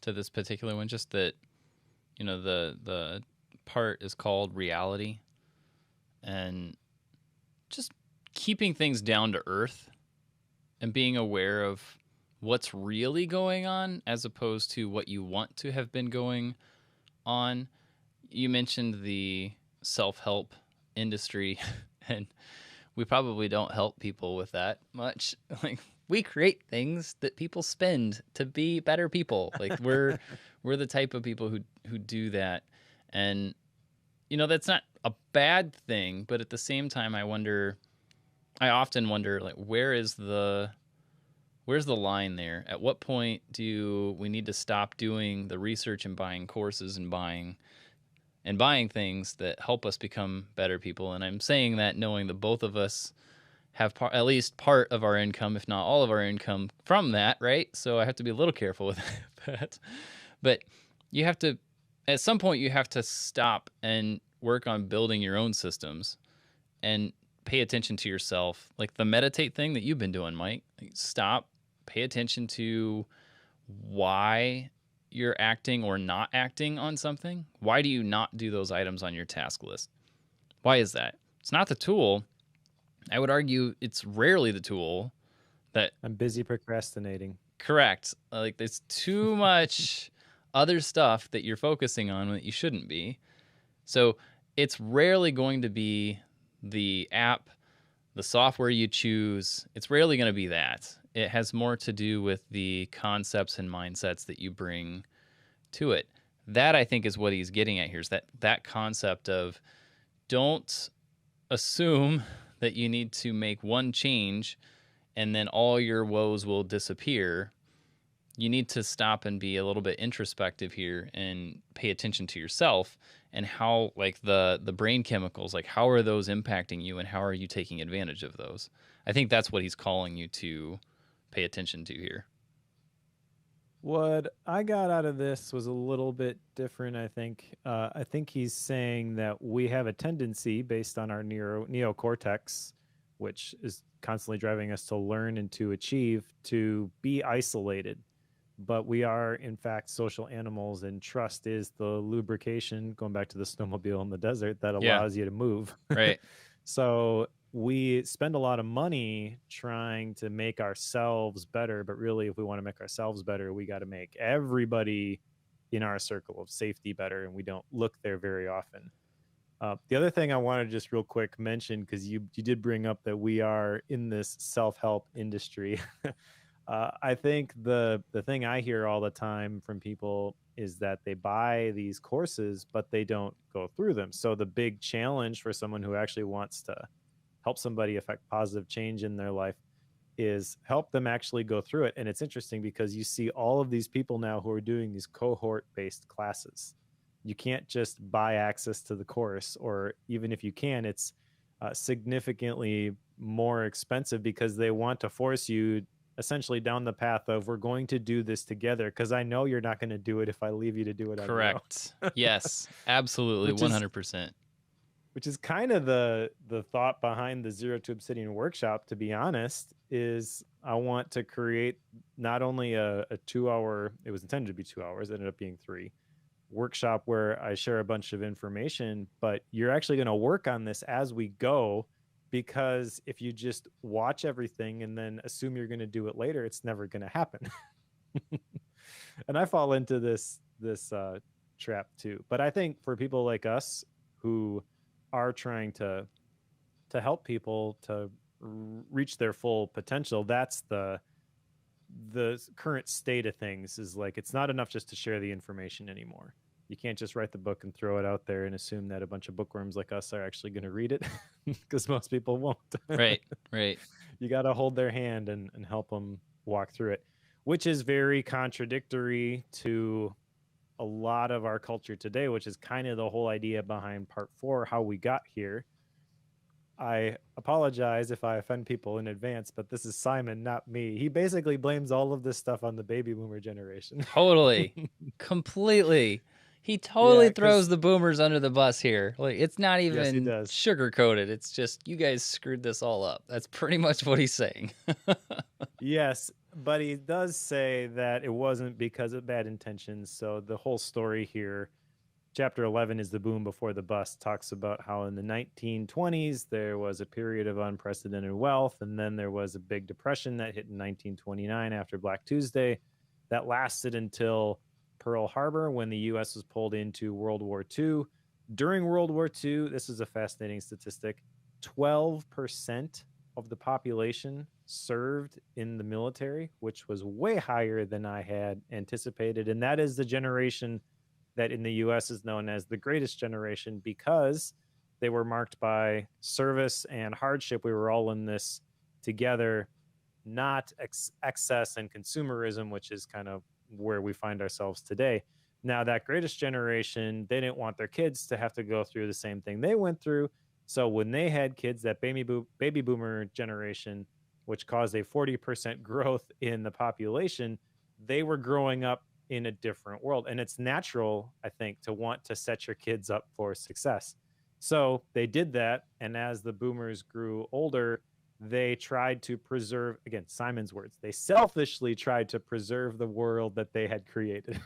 to this particular one, just that, the part is called reality, and just keeping things down to earth and being aware of what's really going on as opposed to what you want to have been going on. You mentioned the self-help industry, and we probably don't help people with that much. Like, we create things that people spend to be better people. Like, we're the type of people who do that. And that's not a bad thing, but at the same time I often wonder, like, where's the line there? At what point do we need to stop doing the research and buying courses and buying things that help us become better people? And I'm saying that knowing that both of us have at least part of our income, if not all of our income, from that, right? So I have to be a little careful with that. But you have to, at some point, you have to stop and work on building your own systems and pay attention to yourself. Like the meditate thing that you've been doing, Mike. Like, stop, pay attention to why you're acting or not acting on something, why do you not do those items on your task list? Why is that? It's not the tool. I would argue it's rarely the tool that. I'm busy procrastinating. Correct. Like there's too much other stuff that you're focusing on that you shouldn't be. So it's rarely going to be the app, the software you choose. It's rarely going to be that. It has more to do with the concepts and mindsets that you bring to it. That, I think, is what he's getting at here, is that concept of don't assume that you need to make one change and then all your woes will disappear. You need to stop and be a little bit introspective here and pay attention to yourself and how, like, the brain chemicals, like, how are those impacting you and how are you taking advantage of those? I think that's what he's calling you to pay attention to here. What I got out of this was a little bit different, I think. I think he's saying that we have a tendency based on our neocortex, which is constantly driving us to learn and to achieve, to be isolated. But we are, in fact, social animals, and trust is the lubrication, going back to the snowmobile in the desert, that allows you to move. Right. So we spend a lot of money trying to make ourselves better, but really, if we want to make ourselves better, we got to make everybody in our circle of safety better, and we don't look there very often. The other thing I want to just real quick mention, because you did bring up that we are in this self-help industry. I think the thing I hear all the time from people is that they buy these courses, but they don't go through them. So the big challenge for someone who actually wants to help somebody affect positive change in their life is help them actually go through it. And it's interesting because you see all of these people now who are doing these cohort-based classes. You can't just buy access to the course, or even if you can, it's significantly more expensive because they want to force you essentially down the path of, we're going to do this together because I know you're not going to do it if I leave you to do it on your own. Correct. Yes, absolutely. 100%. Which is kind of the thought behind the Zero to Obsidian workshop, to be honest, is I want to create not only a 2-hour, it was intended to be 2 hours, it ended up being 3, workshop where I share a bunch of information, but you're actually going to work on this as we go. Because if you just watch everything and then assume you're going to do it later, it's never going to happen. And I fall into this trap too. But I think for people like us who are trying to help people to reach their full potential, that's the current state of things. Is like, it's not enough just to share the information anymore. You can't just write the book and throw it out there and assume that a bunch of bookworms like us are actually going to read it, because most people won't. Right. You got to hold their hand and help them walk through it, which is very contradictory to a lot of our culture today, which is kind of the whole idea behind part 4, how we got here. I apologize if I offend people in advance, but this is Simon, not me. He basically blames all of this stuff on the baby boomer generation. Totally. Completely. He totally throws the boomers under the bus here. Like, it's not even sugar coated. It's just, you guys screwed this all up. That's pretty much what he's saying. Yes, but he does say that it wasn't because of bad intentions. So the whole story here, chapter 11 is the boom before the bust, talks about how in the 1920s there was a period of unprecedented wealth, and then there was a big depression that hit in 1929 after Black Tuesday that lasted until Pearl Harbor, when the U.S. was pulled into World War II. During World War II, this is a fascinating statistic, 12% of the population served in the military, which was way higher than I had anticipated. And that is the generation that in the U.S. is known as the greatest generation, because they were marked by service and hardship. We were all in this together, not excess and consumerism, which is kind of where we find ourselves today. Now, that greatest generation, they didn't want their kids to have to go through the same thing they went through. So when they had kids, that baby boomer generation, which caused a 40% growth in the population, they were growing up in a different world. And it's natural, I think, to want to set your kids up for success. So they did that. And as the boomers grew older, they tried to preserve, again, Simon's words, they selfishly tried to preserve the world that they had created.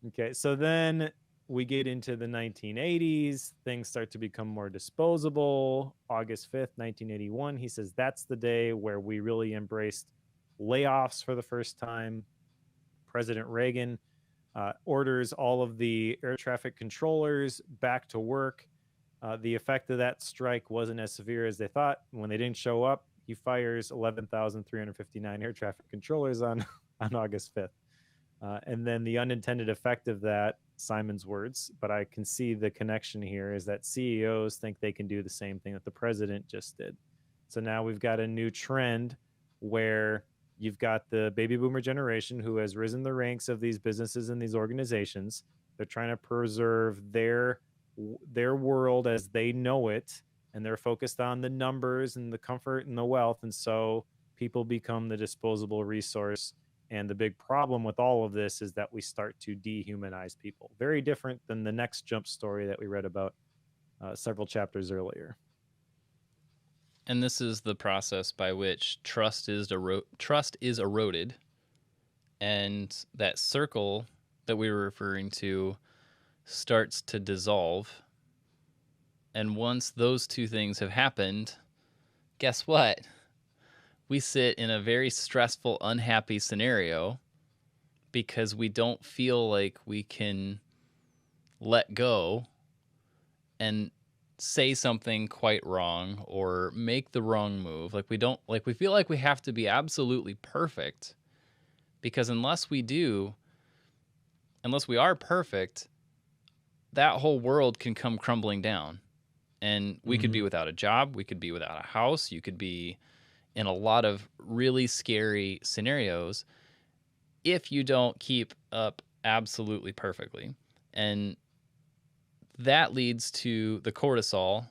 Okay, so then we get into the 1980s. Things start to become more disposable. August 5th, 1981, he says that's the day where we really embraced layoffs for the first time. President Reagan orders all of the air traffic controllers back to work. The effect of that strike wasn't as severe as they thought. When they didn't show up, he fires 11,359 air traffic controllers on, on August 5th. And then the unintended effect of that, Simon's words, but I can see the connection here, is that CEOs think they can do the same thing that the president just did. So now we've got a new trend where you've got the baby boomer generation who has risen the ranks of these businesses and these organizations. They're trying to preserve their world as they know it, and they're focused on the numbers and the comfort and the wealth. And so people become the disposable resource. And the big problem with all of this is that we start to dehumanize people. Very different than the next jump story that we read about several chapters earlier. And this is the process by which trust is eroded, and that circle that we were referring to starts to dissolve. And once those two things have happened, guess what? We sit in a very stressful, unhappy scenario because we don't feel like we can let go and say something quite wrong or make the wrong move. Like we feel like we have to be absolutely perfect, because unless we are perfect, that whole world can come crumbling down, and we could be without a job. We could be without a house. You could be in a lot of really scary scenarios if you don't keep up absolutely perfectly. And that leads to the cortisol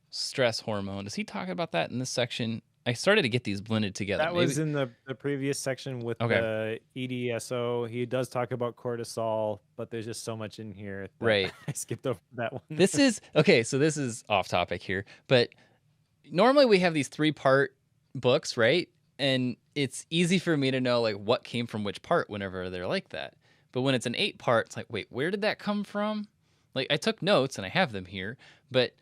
stress hormone. Does he talk about that in this section? I started to get these blended together. That was in the previous section with the EDSO. He does talk about cortisol, but there's just so much in here that right. I skipped over that one. This is off topic here, but normally we have these 3-part books, right? And it's easy for me to know like what came from which part whenever they're like that. But when it's an 8-part, it's like, wait, where did that come from? Like, I took notes and I have them here, but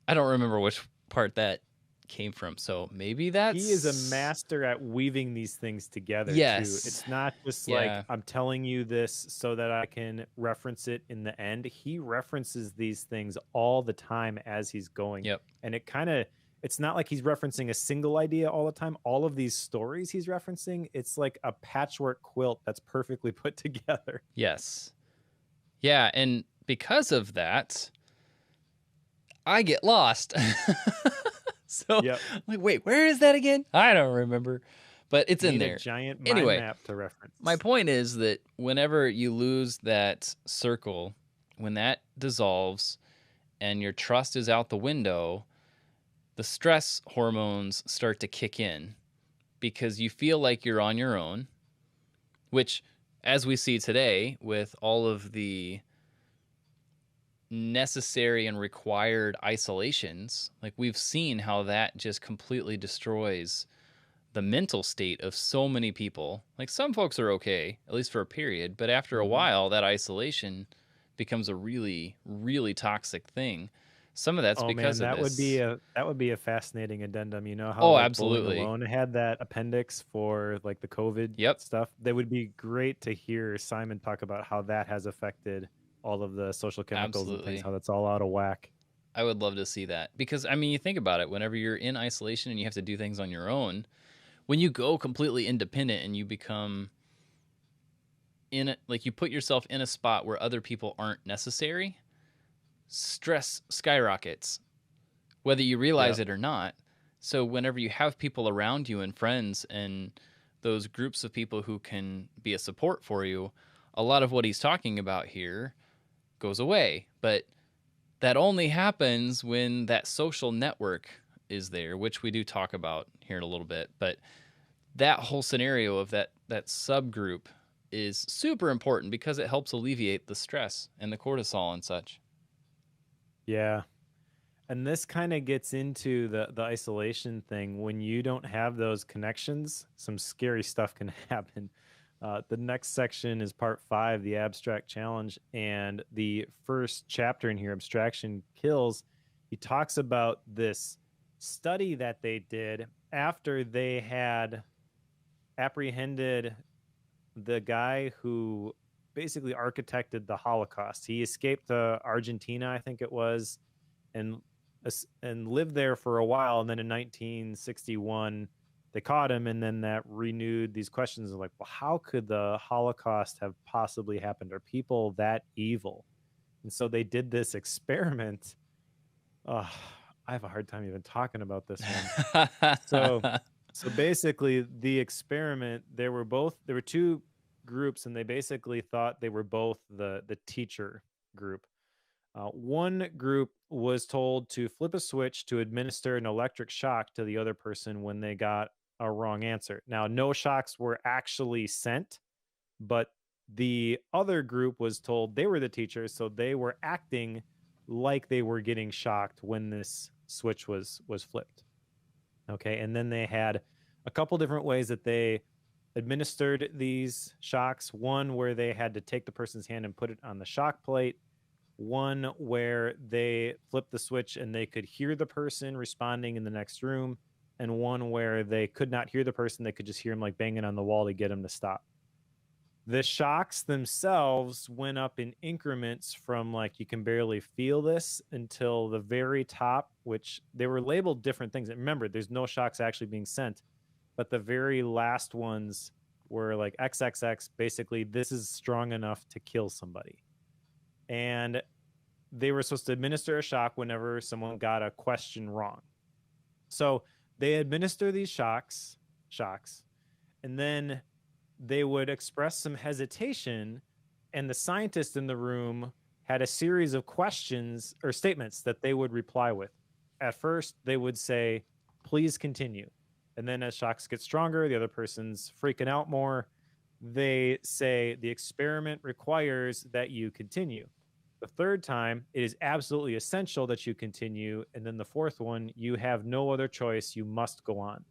I don't remember which part that came from. So maybe that's... He is a master at weaving these things together, yes. too. It's not just like, I'm telling you this so that I can reference it in the end. He references these things all the time as he's going. Yep. And it kind of... It's not like he's referencing a single idea all the time. All of these stories he's referencing, it's like a patchwork quilt that's perfectly put together. Yes. Yeah, and because of that, I get lost. So, like, wait, where is that again? I don't remember, but it's in there. A giant mind map to reference. My point is that whenever you lose that circle, when that dissolves and your trust is out the window, the stress hormones start to kick in because you feel like you're on your own, which, as we see today with all of the necessary and required isolations, like we've seen how that just completely destroys the mental state of so many people. Like some folks are okay, at least for a period, but after a while, that isolation becomes a really, really toxic thing. Some of that's because of this. That would be a fascinating addendum. You know how absolutely. Bowling Alone had that appendix for like the COVID stuff? That would be great to hear Simon talk about how that has affected all of the social chemicals and things, how that's all out of whack. I would love to see that because, I mean, you think about it, whenever you're in isolation and you have to do things on your own, when you go completely independent and you become you put yourself in a spot where other people aren't necessary, stress skyrockets, whether you realize it or not. So whenever you have people around you and friends and those groups of people who can be a support for you, a lot of what he's talking about here goes away. But that only happens when that social network is there, which we do talk about here in a little bit. But that whole scenario of that subgroup is super important because it helps alleviate the stress and the cortisol and such. Yeah. And this kind of gets into the isolation thing. When you don't have those connections, some scary stuff can happen. The next section is part 5, the abstract challenge. And the first chapter in here, Abstraction Kills, he talks about this study that they did after they had apprehended the guy who basically architected the Holocaust. He escaped to Argentina, I think it was, and lived there for a while. And then in 1961, they caught him, and then that renewed these questions of like, well, how could the Holocaust have possibly happened? Are people that evil? And so they did this experiment. I have a hard time even talking about this one. So basically, the experiment, there were 2 groups, and they basically thought they were both the teacher group. One group was told to flip a switch to administer an electric shock to the other person when they got a wrong answer. Now, no shocks were actually sent, but the other group was told they were the teachers, so they were acting like they were getting shocked when this switch was flipped. Okay, and then they had a couple different ways that they administered these shocks. One where they had to take the person's hand and put it on the shock plate. One where they flipped the switch and they could hear the person responding in the next room. And one where they could not hear the person, they could just hear him like banging on the wall to get him to stop. The shocks themselves went up in increments from like you can barely feel this until the very top, which they were labeled different things. And remember, there's no shocks actually being sent, but the very last ones were like XXX, basically this is strong enough to kill somebody. And they were supposed to administer a shock whenever someone got a question wrong. So they administer these shocks, and then they would express some hesitation, and the scientist in the room had a series of questions or statements that they would reply with. At first, they would say, please continue. And then as shocks get stronger, the other person's freaking out more. They say, the experiment requires that you continue. The third time, it is absolutely essential that you continue. And then the fourth one, you have no other choice. You must go on.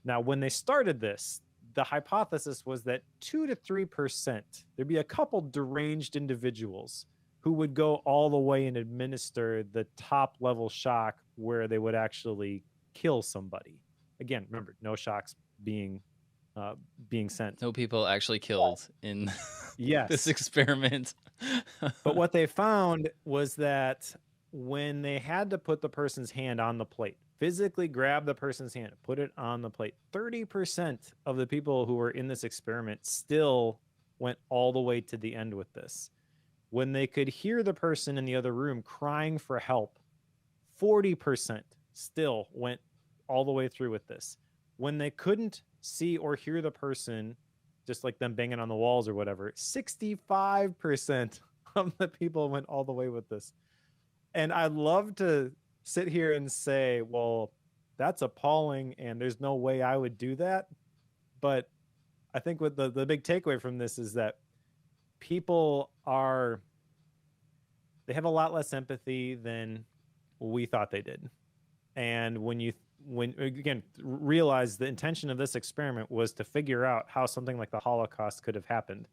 Now, when they started this, the hypothesis was that 2 to 3%, there'd be a couple deranged individuals who would go all the way and administer the top level shock where they would actually kill somebody. Again, remember, no shocks being sent. No people actually killed in yes. this experiment. But what they found was that when they had to put the person's hand on the plate, physically grab the person's hand, put it on the plate, 30% of the people who were in this experiment still went all the way to the end with this. When they could hear the person in the other room crying for help, 40% still went all the way through with this. When they couldn't see or hear the person, just like them banging on the walls or whatever, 65% of the people went all the way with this. And I'd love to sit here and say, well, that's appalling and there's no way I would do that. But I think what the big takeaway from this is that people they have a lot less empathy than we thought they did. And when again, realize the intention of this experiment was to figure out how something like the Holocaust could have happened.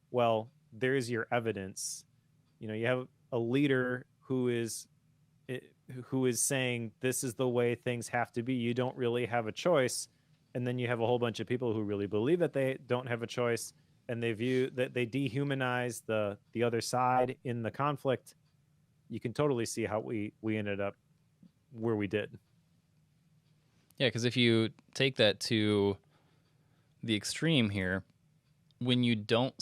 Well, there's your evidence. You know, you have a leader who is saying this is the way things have to be. You don't really have a choice. And then you have a whole bunch of people who really believe that they don't have a choice, and they view that they dehumanize the other side in the conflict. You can totally see how we ended up where we did. Yeah, because if you take that to the extreme here, when you don't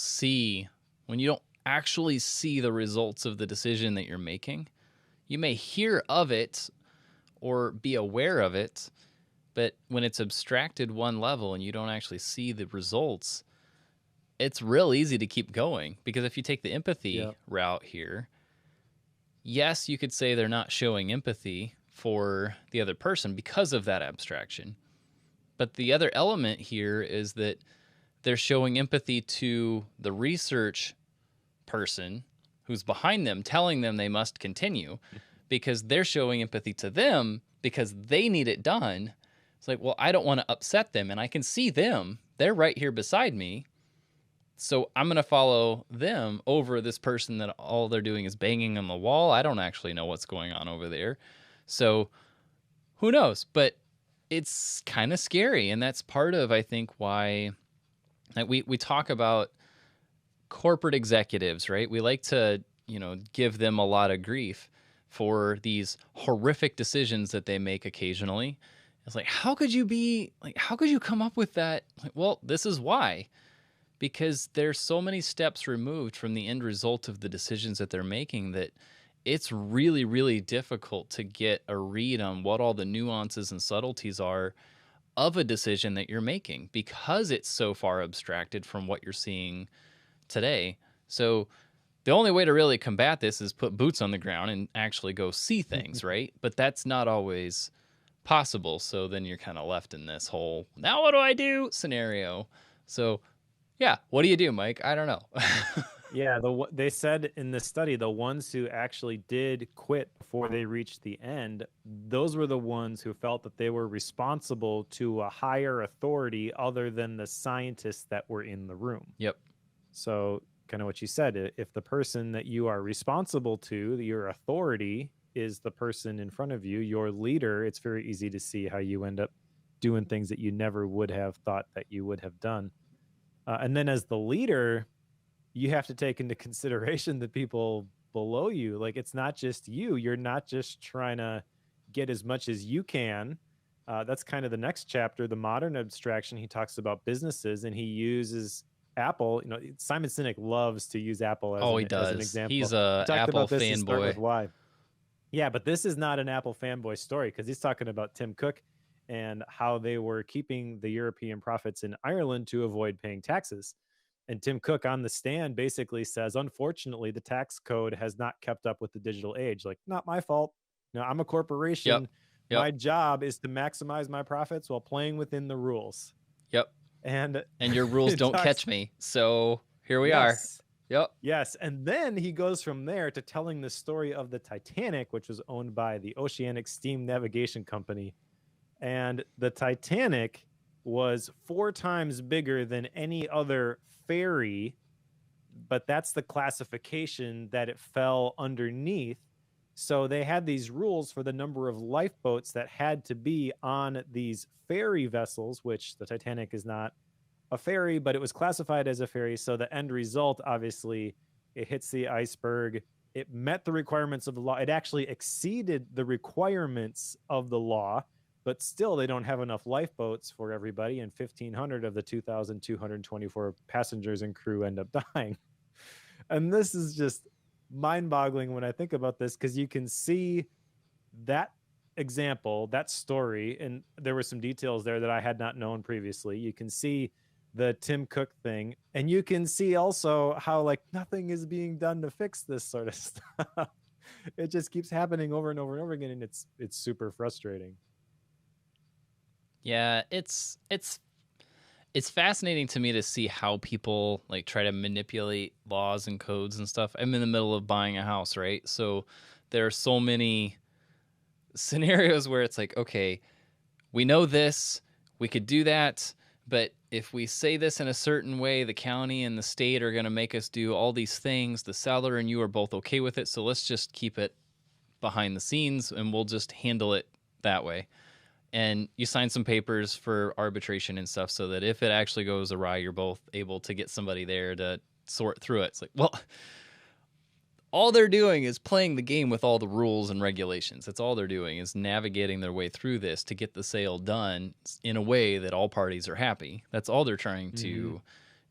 actually see the results of the decision that you're making, you may hear of it or be aware of it, but when it's abstracted one level and you don't actually see the results, it's real easy to keep going. Because if you take the empathy route here, yes, you could say they're not showing empathy for the other person because of that abstraction. But the other element here is that they're showing empathy to the research person who's behind them, telling them they must continue, because they're showing empathy to them because they need it done. It's like, well, I don't want to upset them, and I can see them. They're right here beside me. So I'm going to follow them over this person that all they're doing is banging on the wall. I don't actually know what's going on over there. So who knows? But it's kind of scary. And that's part of, I think, why we talk about corporate executives, right? We like to, give them a lot of grief for these horrific decisions that they make occasionally. It's like, how could you come up with that? Like, well, this is why. Because they're so many steps removed from the end result of the decisions that they're making that it's really, really difficult to get a read on what all the nuances and subtleties are of a decision that you're making because it's so far abstracted from what you're seeing today. So the only way to really combat this is put boots on the ground and actually go see things, right? But that's not always possible. So then you're kind of left in this whole, now what do I do scenario. So yeah, what do you do, Mike? I don't know. Yeah, they said in the study, the ones who actually did quit before they reached the end, those were the ones who felt that they were responsible to a higher authority other than the scientists that were in the room. Yep. So kind of what you said, if the person that you are responsible to, your authority is the person in front of you, your leader, it's very easy to see how you end up doing things that you never would have thought that you would have done. And then as the leader, you have to take into consideration the people below you. Like, it's not just you. You're not just trying to get as much as you can. That's kind of the next chapter, the modern abstraction. He talks about businesses and he uses Apple. Simon Sinek loves to use Apple as, as an example. He's a Apple fanboy. Why? Yeah, but this is not an Apple fanboy story because he's talking about Tim Cook and how they were keeping the European profits in Ireland to avoid paying taxes. And Tim Cook on the stand basically says, unfortunately, the tax code has not kept up with the digital age. Like, not my fault. I'm a corporation. Yep. My job is to maximize my profits while playing within the rules. Yep. And your rules don't catch me. So here we are. Yep. Yes. And then he goes from there to telling the story of the Titanic, which was owned by the Oceanic Steam Navigation Company. And the Titanic was 4 times bigger than any other ferry, but that's the classification that it fell underneath. So they had these rules for the number of lifeboats that had to be on these ferry vessels, which the Titanic is not a ferry, but it was classified as a ferry. So the end result, obviously, it hits the iceberg. It met the requirements of the law. It actually exceeded the requirements of the law, but still they don't have enough lifeboats for everybody, and 1,500 of the 2,224 passengers and crew end up dying. And this is just mind-boggling when I think about this, because you can see that example, that story, and there were some details there that I had not known previously. You can see the Tim Cook thing, and you can see also how like nothing is being done to fix this sort of stuff. It just keeps happening over and over and over again, and it's super frustrating. Yeah, it's fascinating to me to see how people like try to manipulate laws and codes and stuff. I'm in the middle of buying a house, right? So there are so many scenarios where it's like, okay, we know this, we could do that, but if we say this in a certain way, the county and the state are going to make us do all these things. The seller and you are both okay with it, so let's just keep it behind the scenes and we'll just handle it that way. And you sign some papers for arbitration and stuff so that if it actually goes awry, you're both able to get somebody there to sort through it. It's like, well, all they're doing is playing the game with all the rules and regulations. That's all they're doing is navigating their way through this to get the sale done in a way that all parties are happy. That's all they're trying to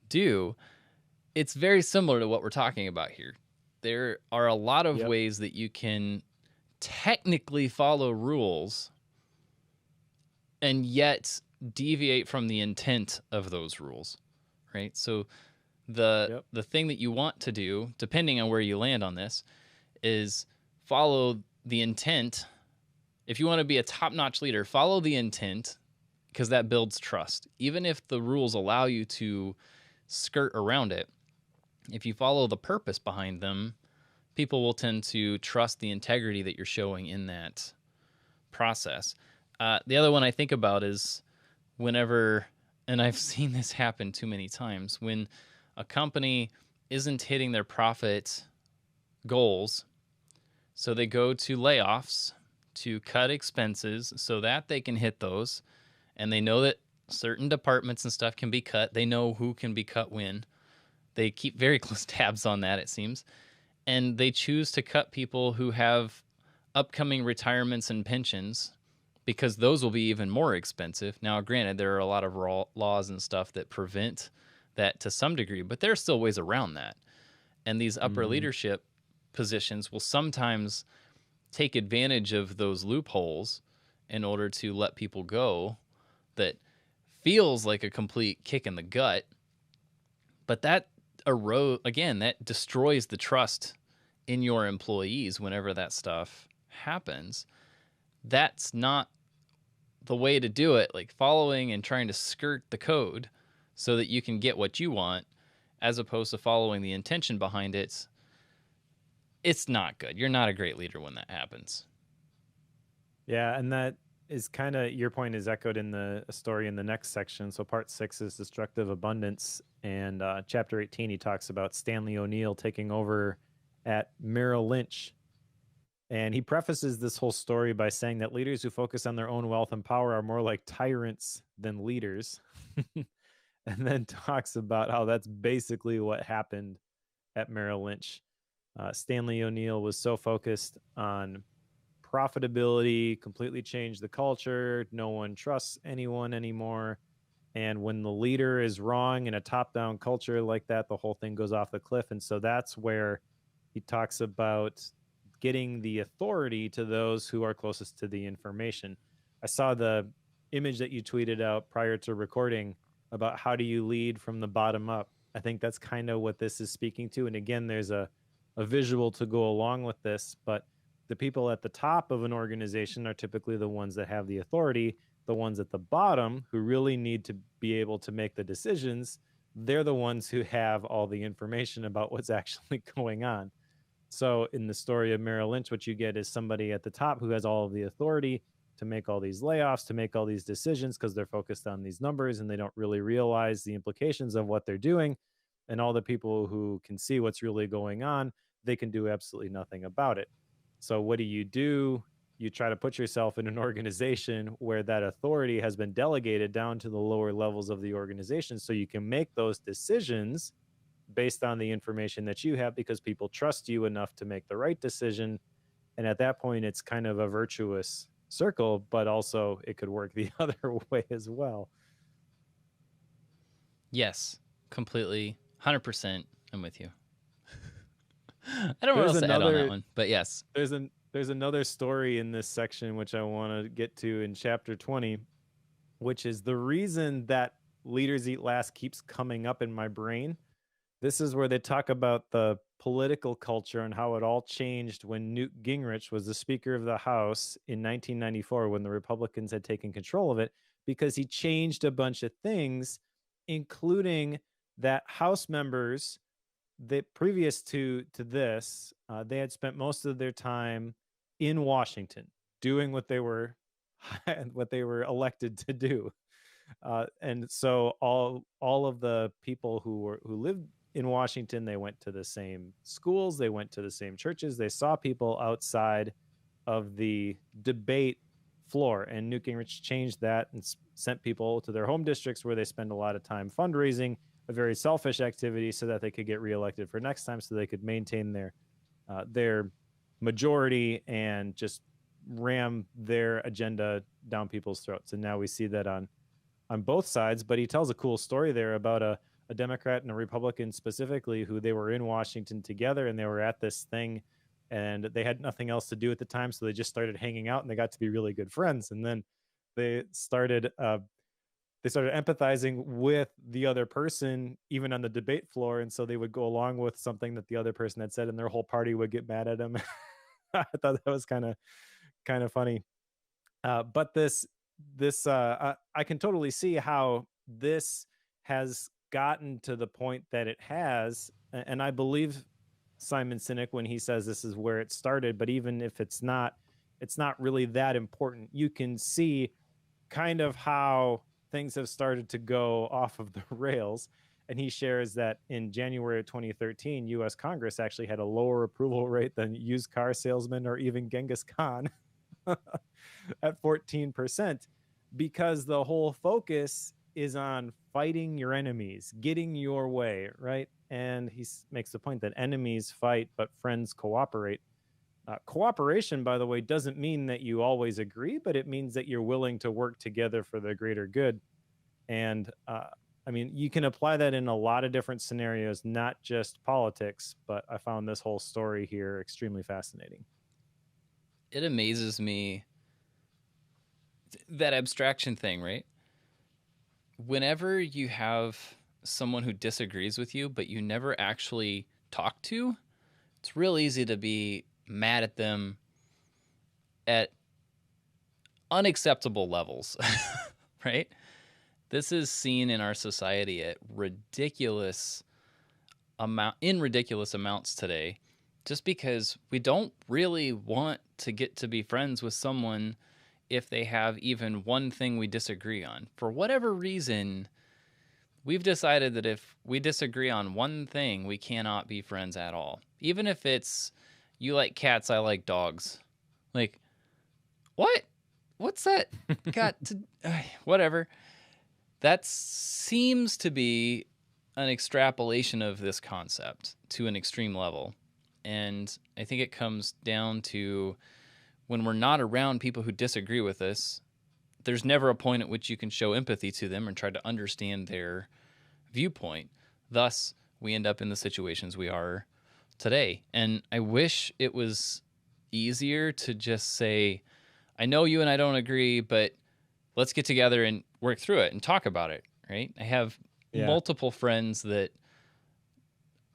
do. It's very similar to what we're talking about here. There are a lot of ways that you can technically follow rules and yet deviate from the intent of those rules, right? So the thing that you want to do, depending on where you land on this, is follow the intent. If you want to be a top-notch leader, follow the intent because that builds trust. Even if the rules allow you to skirt around it, if you follow the purpose behind them, people will tend to trust the integrity that you're showing in that process. The other one I think about is whenever, and I've seen this happen too many times, when a company isn't hitting their profit goals, so they go to layoffs to cut expenses so that they can hit those. And they know that certain departments and stuff can be cut. They know who can be cut when. They keep very close tabs on that, it seems. And they choose to cut people who have upcoming retirements and pensions because those will be even more expensive. Now, granted, there are a lot of laws and stuff that prevent that to some degree, but there are still ways around that. And these upper leadership positions will sometimes take advantage of those loopholes in order to let people go that feels like a complete kick in the gut. But that that destroys the trust in your employees whenever that stuff happens. That's not the way to do it, like following and trying to skirt the code so that you can get what you want as opposed to following the intention behind it. It's not good. You're not a great leader when that happens. Yeah, and that is kind of, your point is echoed in the story in the next section. So part 6 is destructive abundance, and chapter 18 he talks about Stanley O'Neill taking over at Merrill Lynch. And he prefaces this whole story by saying that leaders who focus on their own wealth and power are more like tyrants than leaders. And then talks about how that's basically what happened at Merrill Lynch. Stanley O'Neill was so focused on profitability, completely changed the culture. No one trusts anyone anymore. And when the leader is wrong in a top-down culture like that, the whole thing goes off the cliff. And so that's where he talks about getting the authority to those who are closest to the information. I saw the image that you tweeted out prior to recording about how do you lead from the bottom up. I think that's kind of what this is speaking to. And again, there's a visual to go along with this, but the people at the top of an organization are typically the ones that have the authority. The ones at the bottom who really need to be able to make the decisions, they're the ones who have all the information about what's actually going on. So in the story of Merrill Lynch, what you get is somebody at the top who has all of the authority to make all these layoffs, to make all these decisions because they're focused on these numbers and they don't really realize the implications of what they're doing. And all the people who can see what's really going on, they can do absolutely nothing about it. So what do? You try to put yourself in an organization where that authority has been delegated down to the lower levels of the organization so you can make those decisions based on the information that you have because people trust you enough to make the right decision. And at that point, it's kind of a virtuous circle, but also it could work the other way as well. Yes, completely. 100%. I'm with you. I don't know what else to add on that one, but yes. There's another story in this section which I want to get to in chapter 20, which is the reason that Leaders Eat Last keeps coming up in my brain. This is where they talk about the political culture and how it all changed when Newt Gingrich was the Speaker of the House in 1994 when the Republicans had taken control of it, because he changed a bunch of things, including that House members that previous to this, they had spent most of their time in Washington doing what they were elected to do. And so all of the people who lived in Washington, they went to the same schools, they went to the same churches, they saw people outside of the debate floor. And Newt Gingrich changed that and sent people to their home districts where they spend a lot of time fundraising, a very selfish activity, so that they could get reelected for next time, so they could maintain their majority and just ram their agenda down people's throats. And now we see that on both sides. But he tells a cool story there about a Democrat and a Republican specifically, who they were in Washington together and they were at this thing and they had nothing else to do at the time. So they just started hanging out and they got to be really good friends. And then they started empathizing with the other person, even on the debate floor. And so they would go along with something that the other person had said and their whole party would get mad at them. I thought that was kind of funny. But I can totally see how this has gotten to the point that it has. And I believe Simon Sinek when he says this is where it started. But even if it's not really that important. You can see kind of how things have started to go off of the rails. And he shares that in January of 2013, US Congress actually had a lower approval rate than used car salesmen or even Genghis Khan at 14%, because the whole focus is on fighting your enemies, getting your way, right? And makes the point that enemies fight, but friends cooperate. Cooperation, by the way, doesn't mean that you always agree, but it means that you're willing to work together for the greater good. And I mean, you can apply that in a lot of different scenarios, not just politics, but I found this whole story here extremely fascinating. It amazes me, that abstraction thing, right? Whenever you have someone who disagrees with you, but you never actually talk to, it's real easy to be mad at them at unacceptable levels, right? This is seen in our society at ridiculous amounts today, just because we don't really want to get to be friends with someone if they have even one thing we disagree on. For whatever reason, we've decided that if we disagree on one thing, we cannot be friends at all. Even if it's, you like cats, I like dogs. Like, what? What's that got to... whatever. That seems to be an extrapolation of this concept to an extreme level. And I think it comes down to, when we're not around people who disagree with us, there's never a point at which you can show empathy to them and try to understand their viewpoint. Thus, we end up in the situations we are today. And I wish it was easier to just say, I know you and I don't agree, but let's get together and work through it and talk about it, right? I have multiple friends that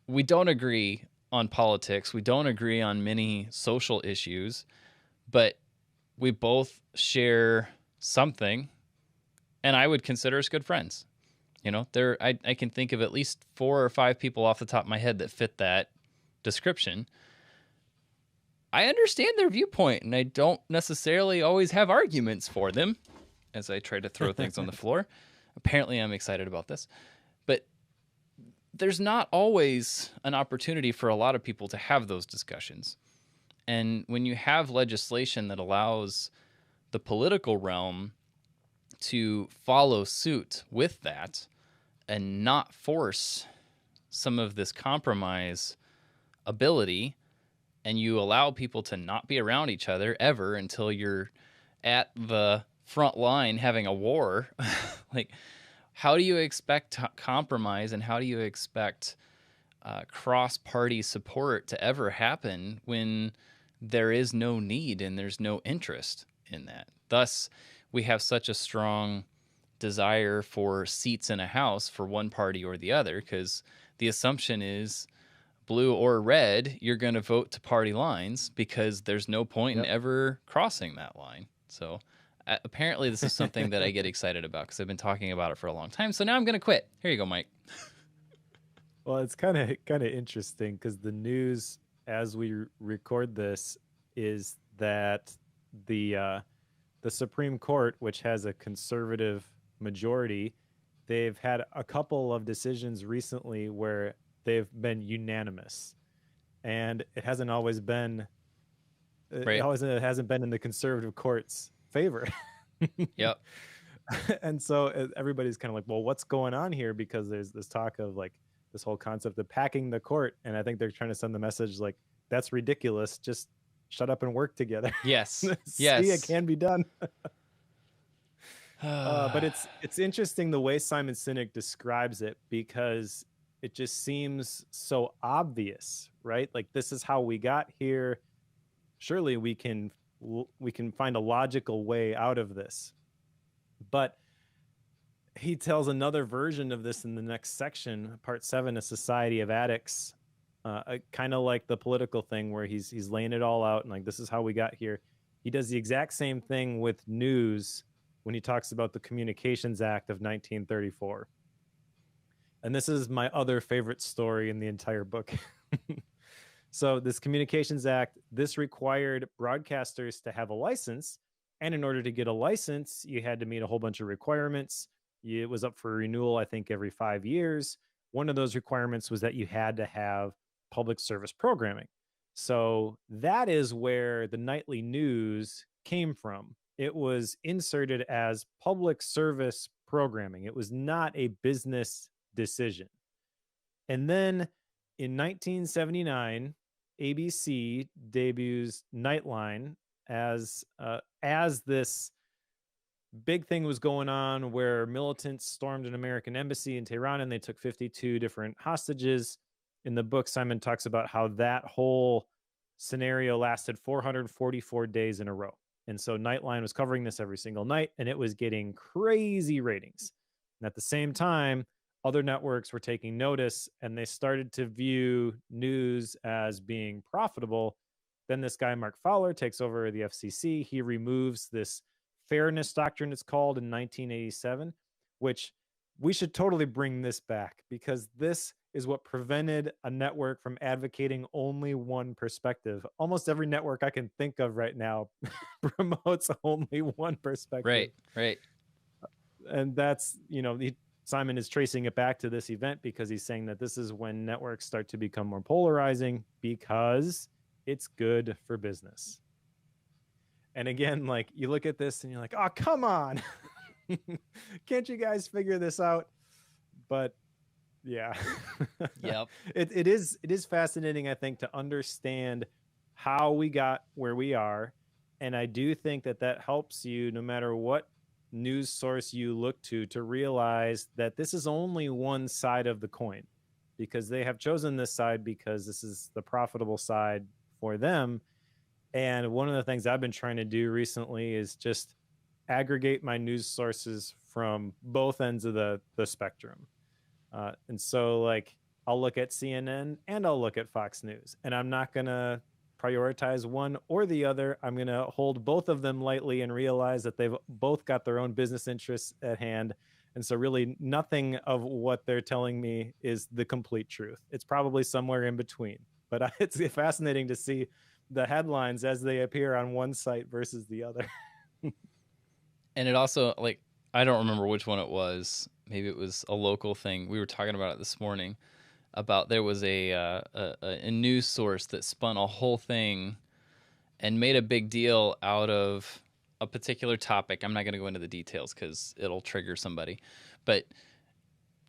we don't agree on politics. We don't agree on many social issues, but we both share something, and I would consider us good friends. You know, I can think of at least 4 or 5 people off the top of my head that fit that description. I understand their viewpoint, and I don't necessarily always have arguments for them as I try to throw things on the floor. Apparently, I'm excited about this. But there's not always an opportunity for a lot of people to have those discussions. And when you have legislation that allows the political realm to follow suit with that and not force some of this compromise ability, and you allow people to not be around each other ever until you're at the front line having a war, like, how do you expect compromise, and how do you expect cross-party support to ever happen when there is no need and there's no interest in that? Thus, we have such a strong desire for seats in a house for one party or the other, because the assumption is, blue or red, you're going to vote to party lines, because there's no point in ever crossing that line. So apparently this is something that I get excited about, because I've been talking about it for a long time. So now I'm going to quit. Here you go, Mike. Well, it's kind of interesting, because the news as we record this is that the Supreme Court, which has a conservative majority, they've had a couple of decisions recently where they've been unanimous, and it hasn't always been. Right. It hasn't been in the conservative court's favor. Yep. And so everybody's kind of like, well, what's going on here? Because there's this talk of like this whole concept of packing the court, and I think they're trying to send the message like, that's ridiculous. Just shut up and work together. Yes. See, it can be done. But it's interesting the way Simon Sinek describes it, because it just seems so obvious, right? Like, this is how we got here. Surely we can find a logical way out of this. But he tells another version of this in the next section, part 7, A Society of Addicts, kind of like the political thing where he's laying it all out and like, this is how we got here. He does the exact same thing with news when he talks about the Communications Act of 1934. And this is my other favorite story in the entire book. So this Communications Act, this required broadcasters to have a license. And in order to get a license, you had to meet a whole bunch of requirements. It was up for renewal, I think, every 5 years. one of those requirements was that you had to have public service programming. So that is where the nightly news came from. It was inserted as public service programming. It was not a business decision. And then in 1979, ABC debuts Nightline as this big thing was going on where militants stormed an American embassy in Tehran and they took 52 different hostages. In the book, Simon talks about how that whole scenario lasted 444 days in a row. And so Nightline was covering this every single night, and it was getting crazy ratings. And at the same time, other networks were taking notice, and they started to view news as being profitable. Then this guy, Mark Fowler, takes over the FCC. He removes this fairness doctrine, it's called, in 1987, which we should totally bring this back, because this is what prevented a network from advocating only one perspective. Almost every network I can think of right now promotes only one perspective. Right. And that's, Simon is tracing it back to this event, because he's saying that this is when networks start to become more polarizing because it's good for business. And again, like, you look at this and you're like, oh, come on. Can't you guys figure this out? But yeah. Yep. It is fascinating, I think, to understand how we got where we are. And I do think that helps you, no matter what news source you look to realize that this is only one side of the coin, because they have chosen this side because this is the profitable side for them. And one of the things I've been trying to do recently is just aggregate my news sources from both ends of the spectrum. And so, like, I'll look at CNN and I'll look at Fox News, and I'm not going to prioritize one or the other. I'm going to hold both of them lightly and realize that they've both got their own business interests at hand. And so really nothing of what they're telling me is the complete truth. It's probably somewhere in between. But it's fascinating to see the headlines as they appear on one site versus the other. And it also, like, I don't remember which one it was. Maybe it was a local thing. We were talking about it this morning, about there was a news source that spun a whole thing and made a big deal out of a particular topic. I'm not going to go into the details because it'll trigger somebody. But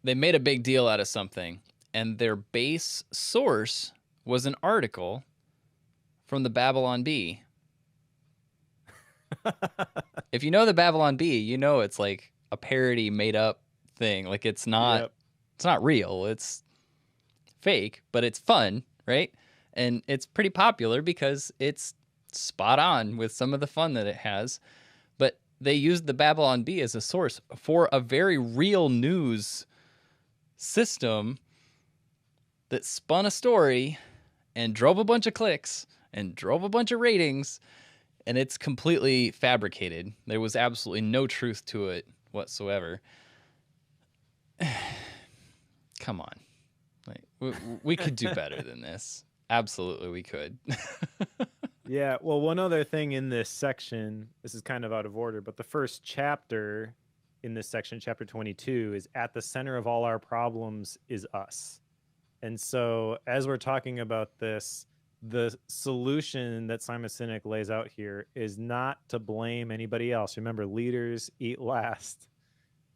they made a big deal out of something, and their base source was an article from the Babylon Bee. If you know the Babylon Bee, you know it's like a parody made up thing. Like, it's not it's not real. It's fake, but it's fun, right? And it's pretty popular because it's spot on with some of the fun that it has. But they used the Babylon Bee as a source for a very real news system that spun a story and drove a bunch of clicks and drove a bunch of ratings, and it's completely fabricated. There was absolutely no truth to it whatsoever. Come on. Like, we could do better than this. Absolutely, we could. Yeah, well, one other thing in this section, this is kind of out of order, but the first chapter in this section, chapter 22, is at the center of all our problems is us. And so as we're talking about this, the solution that Simon Sinek lays out here is not to blame anybody else. Remember, leaders eat last.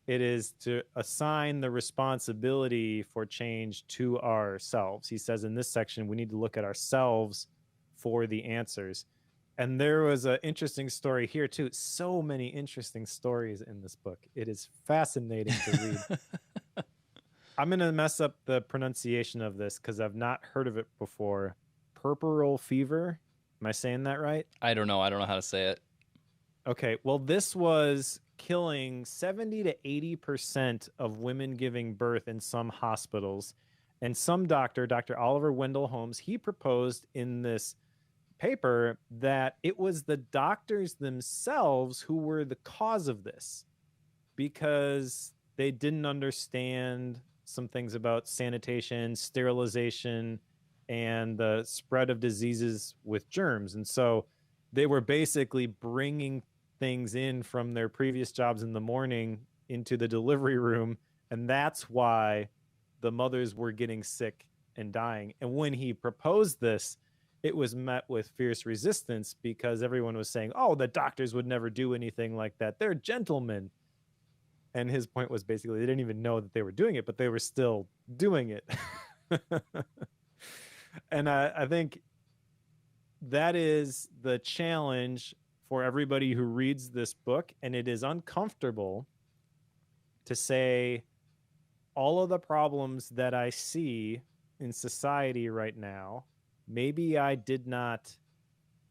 It is to assign the responsibility for change to ourselves. He says in this section, we need to look at ourselves for the answers. And there was an interesting story here too. So many interesting stories in this book. It is fascinating to read. I'm going to mess up the pronunciation of this because I've not heard of it before. Puerperal fever. Am I saying that right? I don't know how to say it. Okay. Well, this was killing 70 to 80% of women giving birth in some hospitals. And some doctor, Dr. Oliver Wendell Holmes, he proposed in this paper that it was the doctors themselves who were the cause of this, because they didn't understand some things about sanitation, sterilization, and the spread of diseases with germs. And so they were basically bringing things in from their previous jobs in the morning into the delivery room. And that's why the mothers were getting sick and dying. And when he proposed this, it was met with fierce resistance because everyone was saying, oh, the doctors would never do anything like that. They're gentlemen. And his point was basically they didn't even know that they were doing it, but they were still doing it. And I think that is the challenge for everybody who reads this book. And it is uncomfortable to say all of the problems that I see in society right now, maybe I did not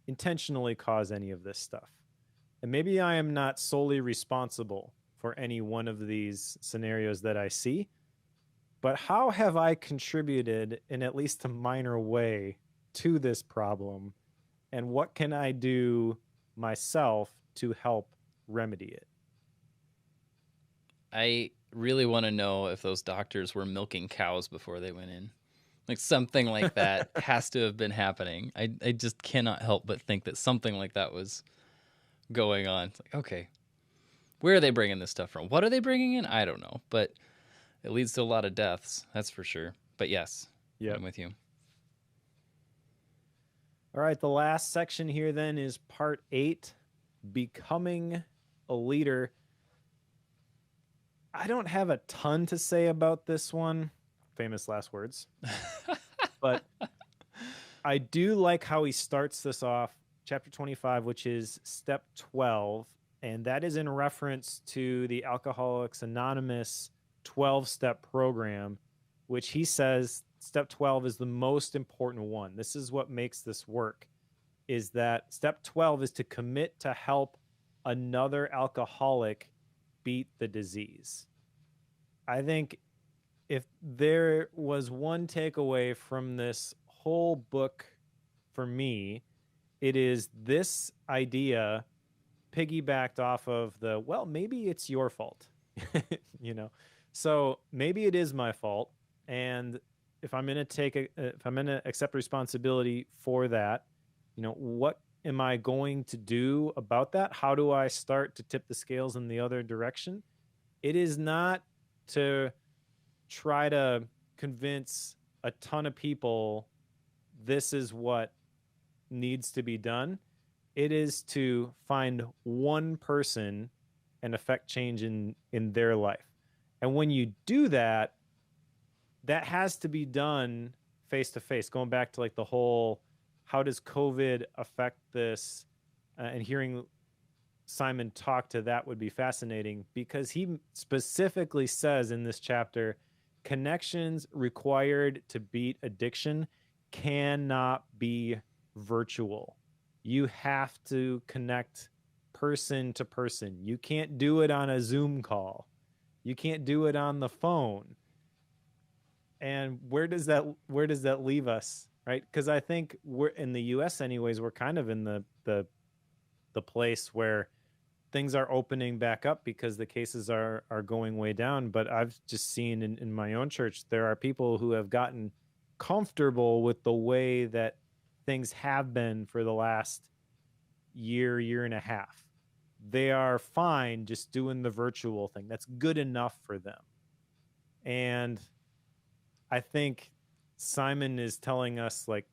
intentionally cause any of this stuff. And maybe I am not solely responsible for any one of these scenarios that I see. But how have I contributed in at least a minor way to this problem? And what can I do myself to help remedy it? I really want to know if those doctors were milking cows before they went in. Like something like that has to have been happening. I just cannot help but think that something like that was going on. It's like, okay, where are they bringing this stuff from? What are they bringing in? I don't know. But it leads to a lot of deaths, that's for sure. But yes, I'm with you. All right, the last section here then is part 8, becoming a leader. I don't have a ton to say about this one. Famous last words. But I do like how he starts this off, chapter 25, which is step 12. And that is in reference to the Alcoholics Anonymous 12-step program, which he says step 12 is the most important one. This is what makes this work, is that step 12 is to commit to help another alcoholic beat the disease. I think if there was one takeaway from this whole book for me, it is this idea piggybacked off of the, well, maybe it's your fault, you know? So maybe it is my fault. And if I'm going to accept responsibility for that, you know, what am I going to do about that? How do I start to tip the scales in the other direction? It is not to try to convince a ton of people this is what needs to be done. It is to find one person and affect change in their life. And when you do that, that has to be done face to face. Going back to like the whole, how does COVID affect this? And hearing Simon talk to that would be fascinating, because he specifically says in this chapter, connections required to beat addiction cannot be virtual. You have to connect person to person. You can't do it on a Zoom call. You can't do it on the phone. And where does that leave us, right? Because I think we're in the US anyways, we're kind of in the place where things are opening back up because the cases are going way down. But I've just seen in my own church, there are people who have gotten comfortable with the way that things have been for the last year and a half. They are fine just doing the virtual thing. That's good enough for them. And I think Simon is telling us, like,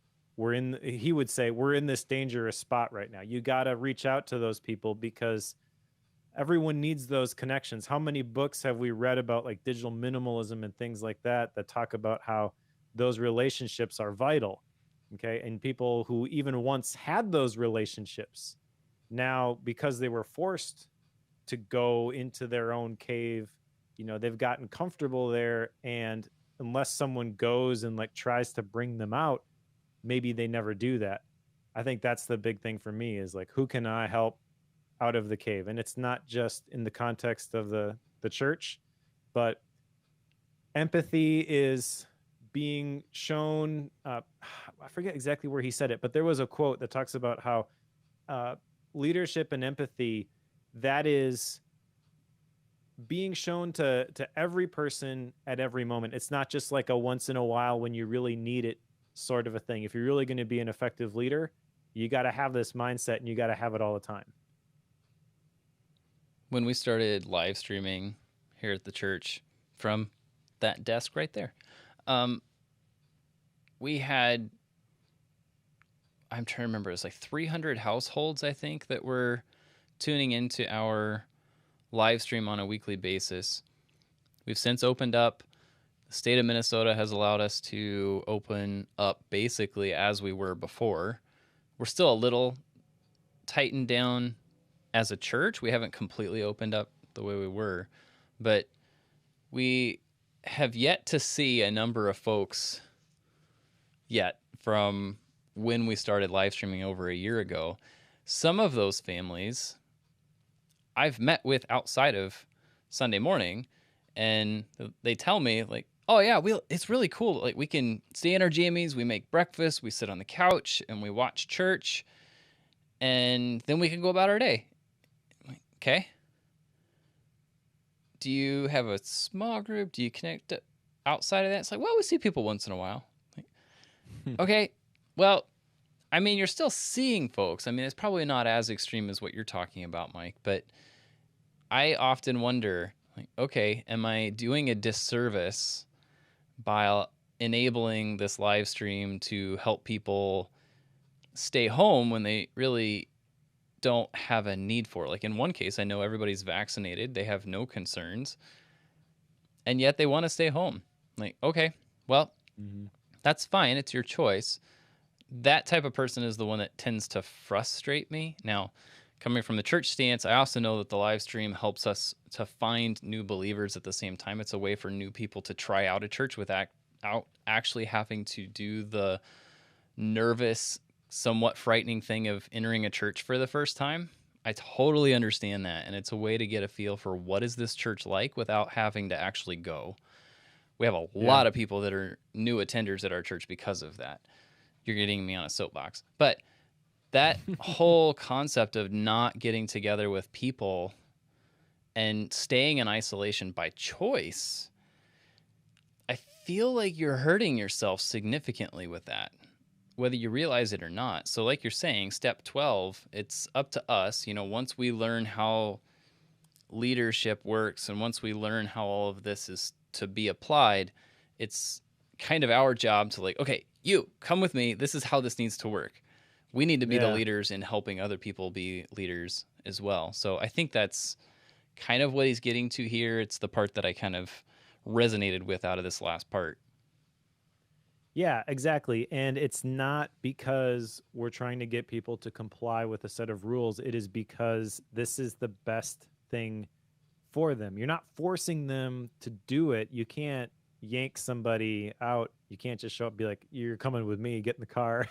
he would say, we're in this dangerous spot right now. You got to reach out to those people because everyone needs those connections. How many books have we read about like digital minimalism and things like that talk about how those relationships are vital? Okay. And people who even once had those relationships, now because they were forced to go into their own cave, you know, they've gotten comfortable there. And unless someone goes and like tries to bring them out, maybe they never do that. I think that's the big thing for me, is like, who can I help out of the cave? And it's not just in the context of the church, but empathy is being shown. I forget exactly where he said it, but there was a quote that talks about how leadership and empathy, that is being shown to every person at every moment. It's not just like a once in a while when you really need it sort of a thing. If you're really going to be an effective leader, you got to have this mindset and you got to have it all the time. When we started live streaming here at the church from that desk right there. We had, I'm trying to remember, it's like 300 households, I think, that were tuning into our live stream on a weekly basis. We've since opened up. The state of Minnesota has allowed us to open up basically as we were before. We're still a little tightened down as a church. We haven't completely opened up the way we were, but we have yet to see a number of folks yet from when we started live streaming over a year ago. Some of those families I've met with outside of Sunday morning, and they tell me like, "Oh yeah, it's really cool. Like we can stay in our jammies, we make breakfast, we sit on the couch, and we watch church, and then we can go about our day." I'm like, okay. Do you have a small group? Do you connect outside of that? It's like, well, we see people once in a while. Like, okay, well, I mean, you're still seeing folks. I mean, it's probably not as extreme as what you're talking about, Mike, but I often wonder, like, okay, am I doing a disservice by enabling this live stream to help people stay home when they really don't have a need for it? Like in one case, I know everybody's vaccinated, they have no concerns, and yet they want to stay home. Like, okay, well, that's fine. It's your choice. That type of person is the one that tends to frustrate me. Now, coming from the church stance, I also know that the live stream helps us to find new believers at the same time. It's a way for new people to try out a church without actually having to do the nervous, somewhat frightening thing of entering a church for the first time. I totally understand that, and it's a way to get a feel for what is this church like without having to actually go. We have a lot of people that are new attenders at our church because of that. You're getting me on a soapbox. But that whole concept of not getting together with people and staying in isolation by choice, I feel like you're hurting yourself significantly with that, whether you realize it or not. So like you're saying, step 12, it's up to us. You know, once we learn how leadership works and once we learn how all of this is to be applied, it's kind of our job to like, okay, you come with me. This is how this needs to work. We need to be the leaders in helping other people be leaders as well. So I think that's kind of what he's getting to here. It's the part that I kind of resonated with out of this last part. Yeah, exactly. And it's not because we're trying to get people to comply with a set of rules. It is because this is the best thing for them. You're not forcing them to do it. You can't yank somebody out. You can't just show up and be like, "You're coming with me, get in the car."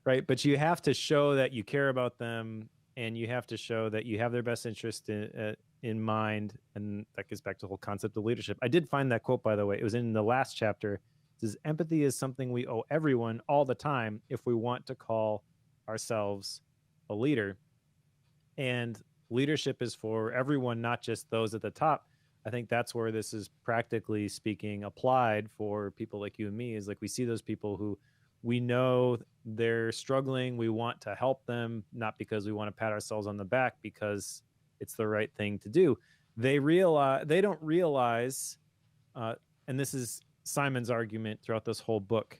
Right? But you have to show that you care about them, and you have to show that you have their best interest in mind. And that gets back to the whole concept of leadership. I did find that quote, by the way. It was in the last chapter. It says, "Empathy is something we owe everyone all the time if we want to call ourselves a leader." And leadership is for everyone, not just those at the top. I think that's where this is practically speaking applied for people like you and me, is like we see those people who we know they're struggling. We want to help them, not because we want to pat ourselves on the back, because it's the right thing to do. They don't realize, and this is Simon's argument throughout this whole book.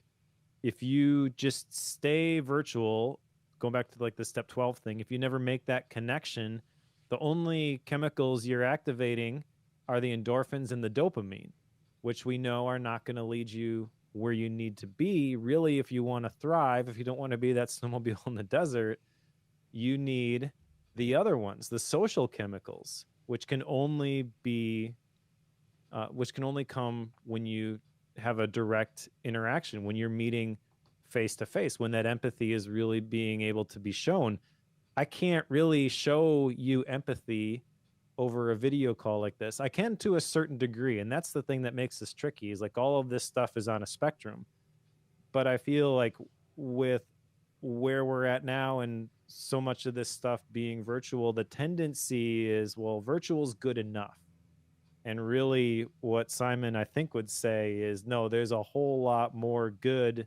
If you just stay virtual, going back to like the step 12 thing, if you never make that connection, the only chemicals you're activating are the endorphins and the dopamine, which we know are not going to lead you where you need to be. Really, if you want to thrive, if you don't want to be that snowmobile in the desert, you need the other ones, the social chemicals, which can only come when you have a direct interaction, when you're meeting face to face, when that empathy is really being able to be shown. I can't really show you empathy over a video call like this. I can to a certain degree, and that's the thing that makes this tricky, is like all of this stuff is on a spectrum. But I feel like with where we're at now and so much of this stuff being virtual, the tendency is, well, virtual is good enough. And really what Simon, I think, would say is, no, there's a whole lot more good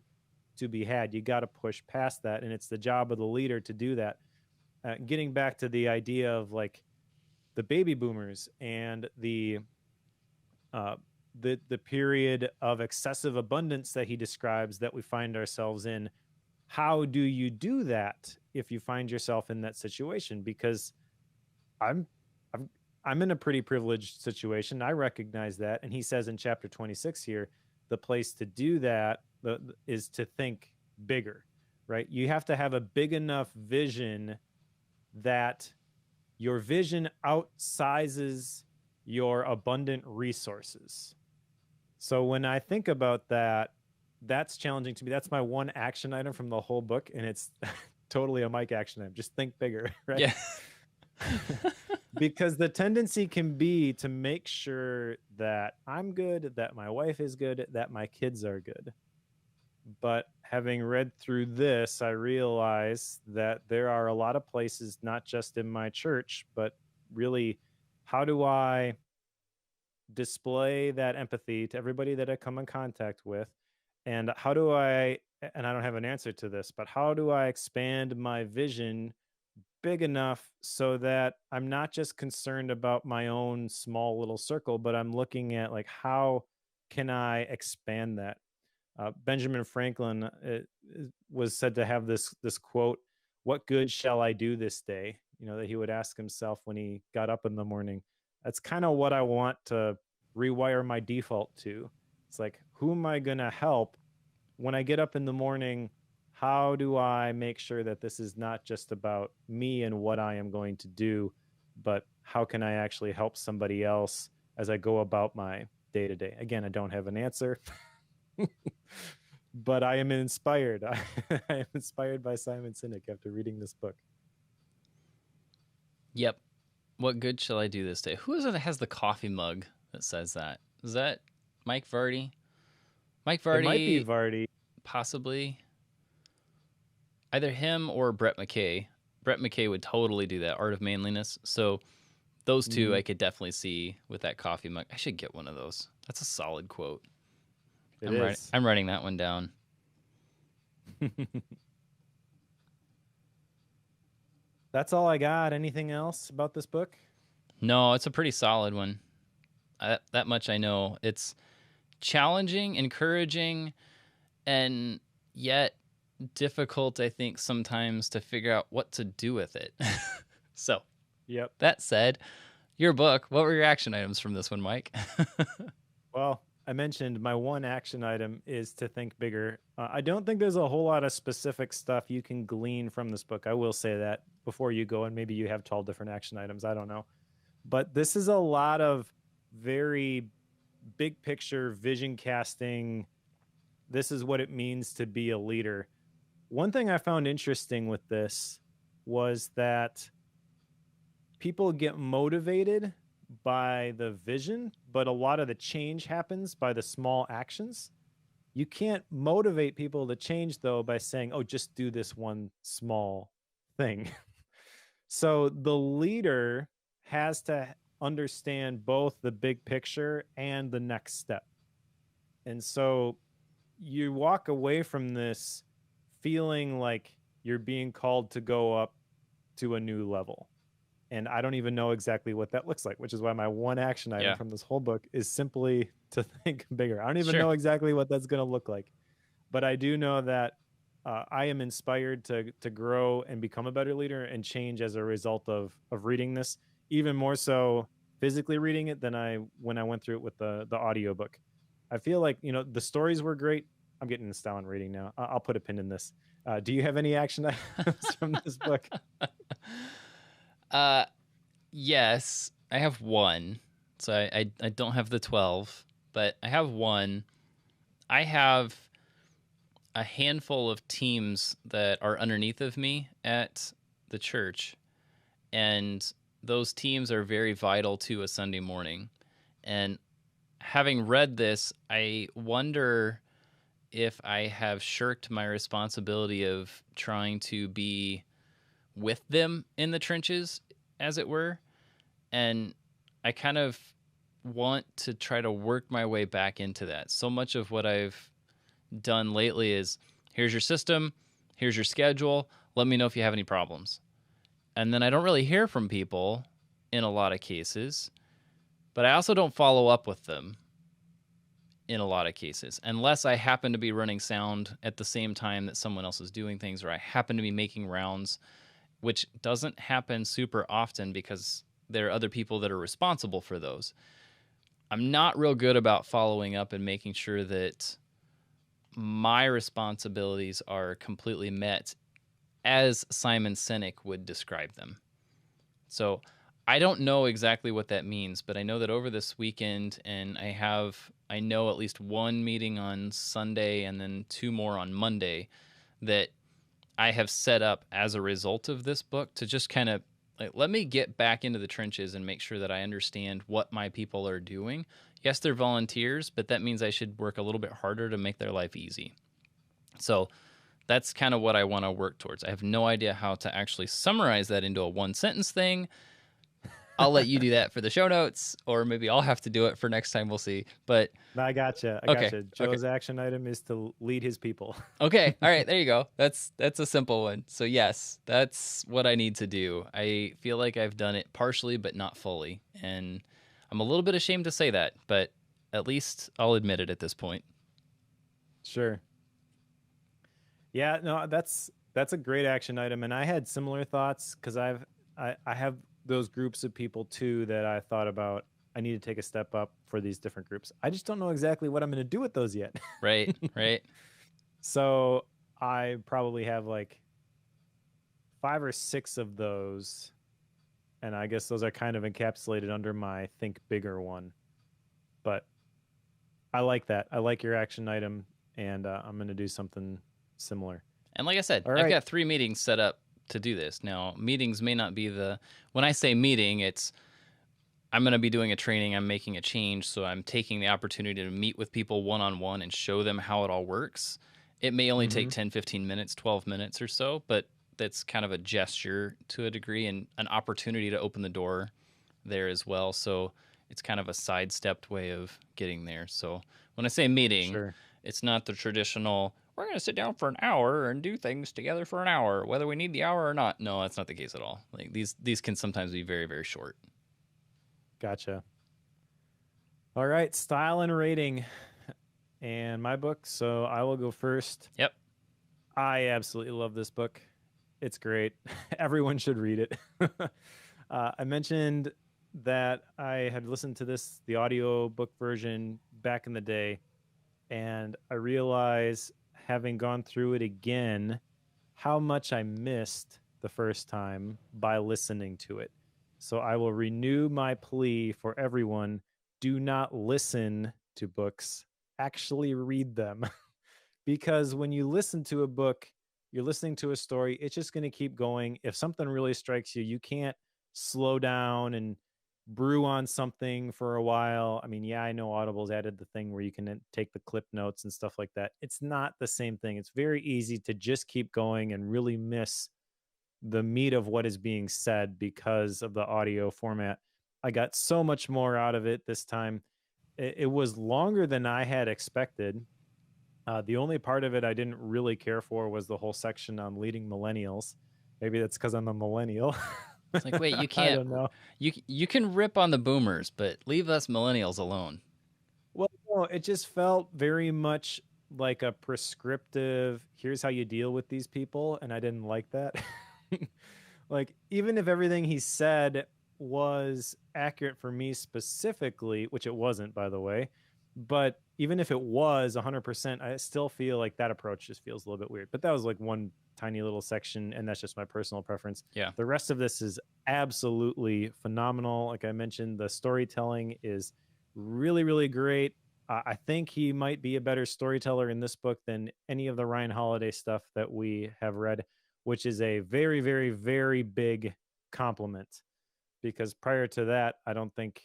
to be had. You got to push past that, and it's the job of the leader to do that. Getting back to the idea of like the baby boomers and the the period of excessive abundance that he describes that we find ourselves in. How do you do that if you find yourself in that situation? Because I'm I'm I'm in a pretty privileged situation. I recognize that, and he says in chapter 26 here, the place to do that is to think bigger, right? You have to have a big enough vision that your vision outsizes your abundant resources. So when I think about that, that's challenging to me. That's my one action item from the whole book, and it's totally a Mike action item. Just think bigger, right? Yeah. Because the tendency can be to make sure that I'm good, that my wife is good, that my kids are good. But having read through this, I realize that there are a lot of places, not just in my church, but really, how do I display that empathy to everybody that I come in contact with? And how do I, and I don't have an answer to this, but how do I expand my vision big enough so that I'm not just concerned about my own small little circle, but I'm looking at like, how can I expand that? Benjamin Franklin was said to have this quote, "What good shall I do this day?" That he would ask himself when he got up in the morning. That's kind of what I want to rewire my default to. It's like, who am I going to help when I get up in the morning? How do I make sure that this is not just about me and what I am going to do, but how can I actually help somebody else as I go about my day to day? Again, I don't have an answer. But I am inspired. I am inspired by Simon Sinek after reading this book. Yep. What good shall I do this day? Who is it that has the coffee mug that says that? Is that Mike Vardy? Mike Vardy. It might be Vardy. Possibly. Either him or Brett McKay. Brett McKay would totally do that, Art of Manliness. So those two I could definitely see with that coffee mug. I should get one of those. That's a solid quote. I'm writing that one down. That's all I got. Anything else about this book? No, it's a pretty solid one. That much I know. It's challenging, encouraging, and yet difficult, I think, sometimes to figure out what to do with it. So, yep. That said, your book, what were your action items from this one, Mike? Well, I mentioned my one action item is to think bigger. I don't think there's a whole lot of specific stuff you can glean from this book. I will say that before you go, and maybe you have 12 different action items. I don't know. But this is a lot of very big picture vision casting. This is what it means to be a leader. One thing I found interesting with this was that people get motivated by the vision, but a lot of the change happens by the small actions. You can't motivate people to change, though, by saying, oh, just do this one small thing. So the leader has to understand both the big picture and the next step. And so you walk away from this feeling like you're being called to go up to a new level. And I don't even know exactly what that looks like, which is why my one action item from this whole book is simply to think bigger. I don't even know exactly what that's going to look like. But I do know that I am inspired to grow and become a better leader and change as a result of reading this, even more so physically reading it than when I went through it with the audiobook. I feel like, the stories were great. I'm getting the style in reading now. I'll put a pin in this. Do you have any action items from this book? Yes, I have one. So I don't have the 12, but I have one. I have a handful of teams that are underneath of me at the church, and those teams are very vital to a Sunday morning. And having read this, I wonder if I have shirked my responsibility of trying to be with them in the trenches, as it were. And I kind of want to try to work my way back into that. So much of what I've done lately is, here's your system, here's your schedule, let me know if you have any problems. And then I don't really hear from people in a lot of cases, but I also don't follow up with them. in a lot of cases, unless I happen to be running sound at the same time that someone else is doing things, or I happen to be making rounds, which doesn't happen super often because there are other people that are responsible for those. I'm not real good about following up and making sure that my responsibilities are completely met as Simon Sinek would describe them. So I don't know exactly what that means, but I know that over this weekend, and I know at least one meeting on Sunday and then 2 more on Monday that I have set up as a result of this book to just kind of like, let me get back into the trenches and make sure that I understand what my people are doing. Yes, they're volunteers, but that means I should work a little bit harder to make their life easy. So that's kind of what I want to work towards. I have no idea how to actually summarize that into a 1-sentence thing. I'll let you do that for the show notes, or maybe I'll have to do it for next time. We'll see. But I gotcha. Okay. Joe's action item is to lead his people. Okay. All right. There you go. That's a simple one. So yes, that's what I need to do. I feel like I've done it partially, but not fully. And I'm a little bit ashamed to say that, but at least I'll admit it at this point. Sure. Yeah, no, that's a great action item. And I had similar thoughts because I have those groups of people too that I thought about. I need to take a step up for these different groups. I just don't know exactly what I'm going to do with those yet. Right. So I probably have like 5 or 6 of those. And I guess those are kind of encapsulated under my think bigger one. But I like that. I like your action item, and I'm going to do something similar. And like I said, I've got 3 meetings set up to do this. Now, meetings may not be when I say meeting, it's I'm going to be doing a training, I'm making a change, so I'm taking the opportunity to meet with people one-on-one and show them how it all works. It may only take 10, 15 minutes, 12 minutes or so, but that's kind of a gesture to a degree and an opportunity to open the door there as well. So it's kind of a sidestepped way of getting there. So when I say meeting, It's not the traditional, we're going to sit down for an hour and do things together for an hour, whether we need the hour or not. No, that's not the case at all. Like these can sometimes be very, very short. Gotcha. All right, style and rating and my book. So I will go first. Yep. I absolutely love this book. It's great. Everyone should read it. I mentioned that I had listened to the audio book version back in the day, and I realized, having gone through it again, how much I missed the first time by listening to it. So I will renew my plea for everyone: do not listen to books, actually read them. Because when you listen to a book, you're listening to a story, it's just going to keep going. If something really strikes you, you can't slow down and brew on something for a while. I mean, yeah, I know Audible's added the thing where you can take the clip notes and stuff like that. It's not the same thing. It's very easy to just keep going and really miss the meat of what is being said because of the audio format. I got so much more out of it this time. It was longer than I had expected. The only part of it I didn't really care for was the whole section on leading millennials. Maybe that's because I'm a millennial. It's like, wait, you can't. I don't know. You can rip on the boomers, but leave us millennials alone. Well, no, it just felt very much like a prescriptive, here's how you deal with these people, and I didn't like that. Like, even if everything he said was accurate for me specifically, which it wasn't, by the way, but even if it was 100%, I still feel like that approach just feels a little bit weird. But that was like one tiny little section, and that's just my personal preference. Yeah. The rest of this is absolutely phenomenal. Like I mentioned, the storytelling is really, really great. I think he might be a better storyteller in this book than any of the Ryan Holiday stuff that we have read, which is a very, very, very big compliment. Because prior to that, I don't think,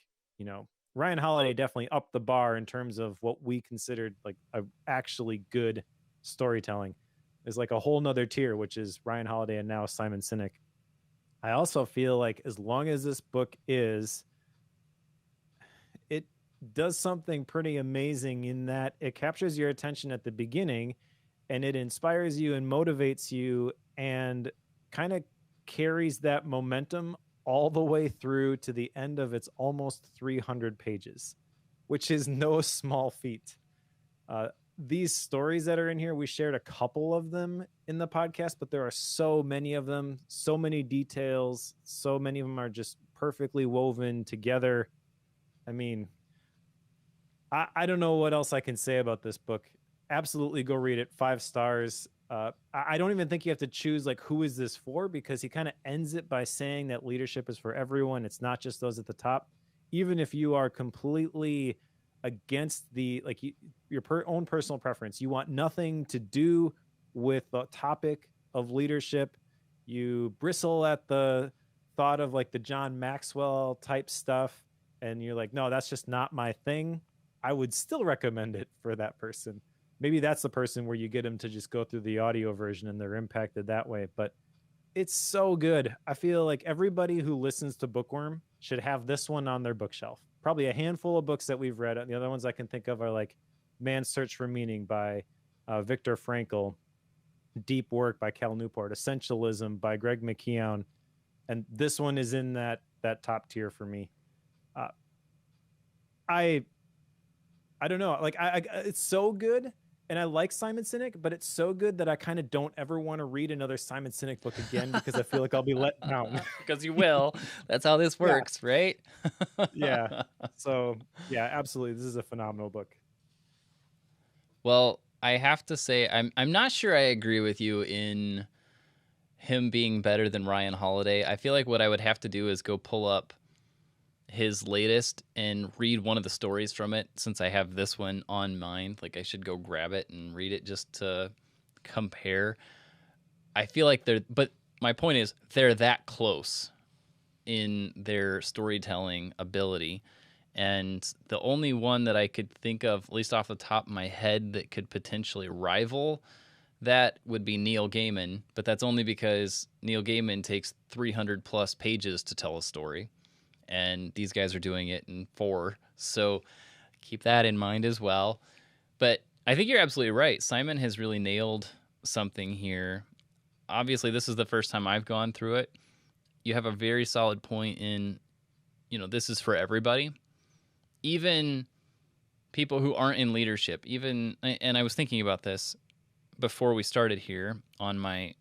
Ryan Holiday definitely upped the bar in terms of what we considered like a actually good storytelling. Is like a whole nother tier, which is Ryan Holiday and now Simon Sinek. I also feel like as long as this book it does something pretty amazing in that it captures your attention at the beginning and it inspires you and motivates you and kind of carries that momentum all the way through to the end of its almost 300 pages, which is no small feat. Uh, these stories that are in here, we shared a couple of them in the podcast, but there are so many of them, so many details, so many of them are just perfectly woven together. I mean, I don't know what else I can say about this book. Absolutely go read it. 5 stars. I don't even think you have to choose like who is this for, because he kind of ends it by saying that leadership is for everyone. It's not just those at the top. Even if you are completely against the like your own personal preference, you want nothing to do with the topic of leadership. You bristle at the thought of like the John Maxwell type stuff, and you're like, no, that's just not my thing. I would still recommend it for that person. Maybe that's the person where you get them to just go through the audio version and they're impacted that way. But it's so good. I feel like everybody who listens to Bookworm should have this one on their bookshelf. Probably a handful of books that we've read. The other ones I can think of are like Man's Search for Meaning by Viktor Frankl, Deep Work by Cal Newport, Essentialism by Greg McKeown, and this one is in that top tier for me. I don't know. Like I it's so good, and I like Simon Sinek, but it's so good that I kind of don't ever want to read another Simon Sinek book again because I feel like I'll be let down. Because you will. That's how this works, Yeah. right? Yeah. So yeah, absolutely. This is a phenomenal book. Well, I have to say, I'm not sure I agree with you in him being better than Ryan Holiday. I feel like what I would have to do is go pull up his latest and read one of the stories from it, since I have this one on mind. Like I should go grab it and read it just to compare. I feel like but my point is they're that close in their storytelling ability. And the only one that I could think of, at least off the top of my head, that could potentially rival that would be Neil Gaiman. But that's only because Neil Gaiman takes 300 plus pages to tell a story, and these guys are doing it in 4. So keep that in mind as well. But I think you're absolutely right. Simon has really nailed something here. Obviously, this is the first time I've gone through it. You have a very solid point in, this is for everybody. Even people who aren't in leadership, and I was thinking about this before we started here on my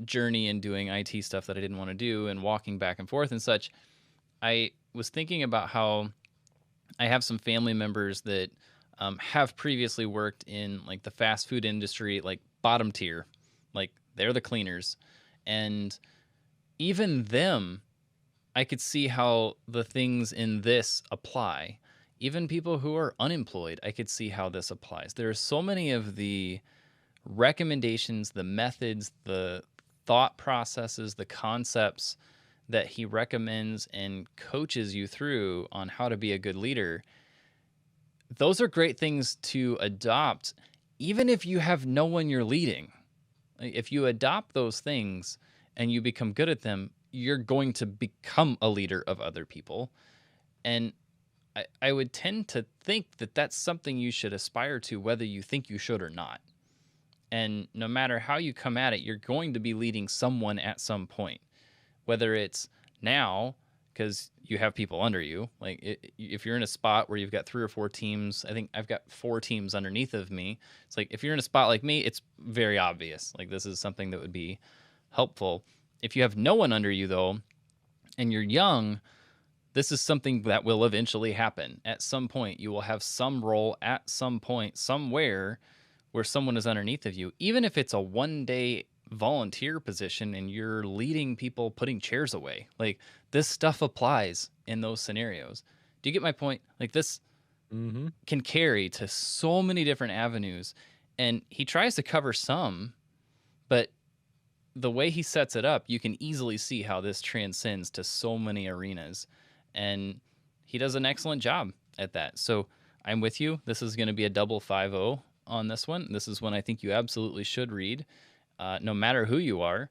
journey in doing IT stuff that I didn't want to do and walking back and forth and such. I was thinking about how I have some family members that have previously worked in like the fast food industry, like bottom tier, like they're the cleaners. And even them, I could see how the things in this apply. Even people who are unemployed, I could see how this applies. There are so many of the recommendations, the methods, the thought processes, the concepts that he recommends and coaches you through on how to be a good leader. Those are great things to adopt, even if you have no one you're leading. If you adopt those things and you become good at them, you're going to become a leader of other people. And I would tend to think that that's something you should aspire to, whether you think you should or not. And no matter how you come at it, you're going to be leading someone at some point, whether it's now because you have people under you. Like if you're in a spot where you've got 3 or 4 teams, I think I've got 4 teams underneath of me. It's like if you're in a spot like me, it's very obvious. Like this is something that would be helpful. If you have no one under you, though, and you're young, this is something that will eventually happen. At some point, you will have some role at some point, somewhere, where someone is underneath of you. Even if it's a 1-day volunteer position and you're leading people putting chairs away. Like this stuff applies in those scenarios. Do you get my point? Like this can carry to so many different avenues. And he tries to cover some, but the way he sets it up, you can easily see how this transcends to so many arenas. And he does an excellent job at that. So I'm with you. This is going to be a double 5-0 on this one. This is one I think you absolutely should read, no matter who you are.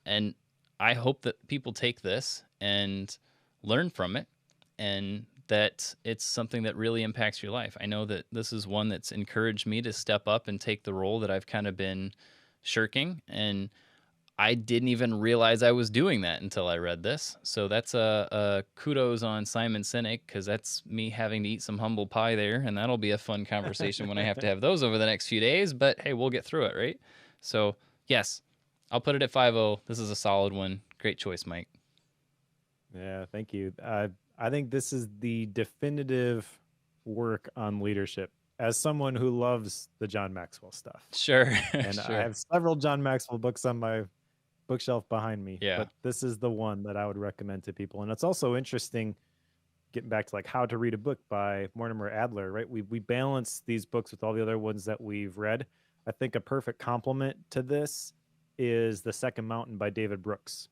And I hope that people take this and learn from it, and that it's something that really impacts your life. I know that this is one that's encouraged me to step up and take the role that I've kind of been shirking. And I didn't even realize I was doing that until I read this. So that's a kudos on Simon Sinek, because that's me having to eat some humble pie there, and that'll be a fun conversation when I have to have those over the next few days. But hey, we'll get through it, right? So yes, I'll put it at 5-0. This is a solid one. Great choice, Mike. Yeah, thank you. I think this is the definitive work on leadership. As someone who loves the John Maxwell stuff, Sure, and sure. I have several John Maxwell books on my bookshelf behind me, Yeah. but this is the one that I would recommend to people. And it's also interesting, getting back to like How to Read a Book by Mortimer Adler, right? We balance these books with all the other ones that we've read. I think a perfect complement to this is The Second Mountain by David Brooks.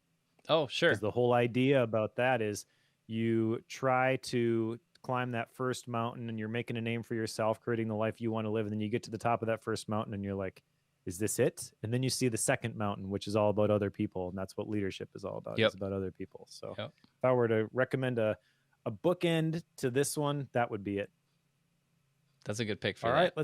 Oh, sure. Because the whole idea about that is you try to climb that first mountain and you're making a name for yourself, creating the life you want to live. And then you get to the top of that first mountain and you're like, is this it? And then you see the second mountain, which is all about other people. And that's what leadership is all about. Yep. It's about other people. So Yep. if I were to recommend a bookend to this one, that would be it. That's a good pick for all that.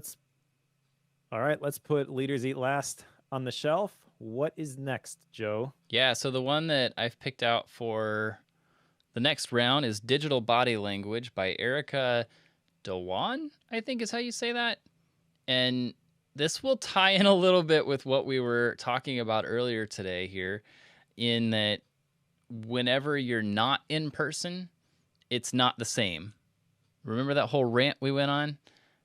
right, let's put Leaders Eat Last on the shelf. What is next, Joe? Yeah, so the one that I've picked out for the next round is Digital Body Language by Erica Dhawan, I think is how you say that. And this will tie in a little bit with what we were talking about earlier today here, in that whenever you're not in person, it's not the same. Remember that whole rant we went on?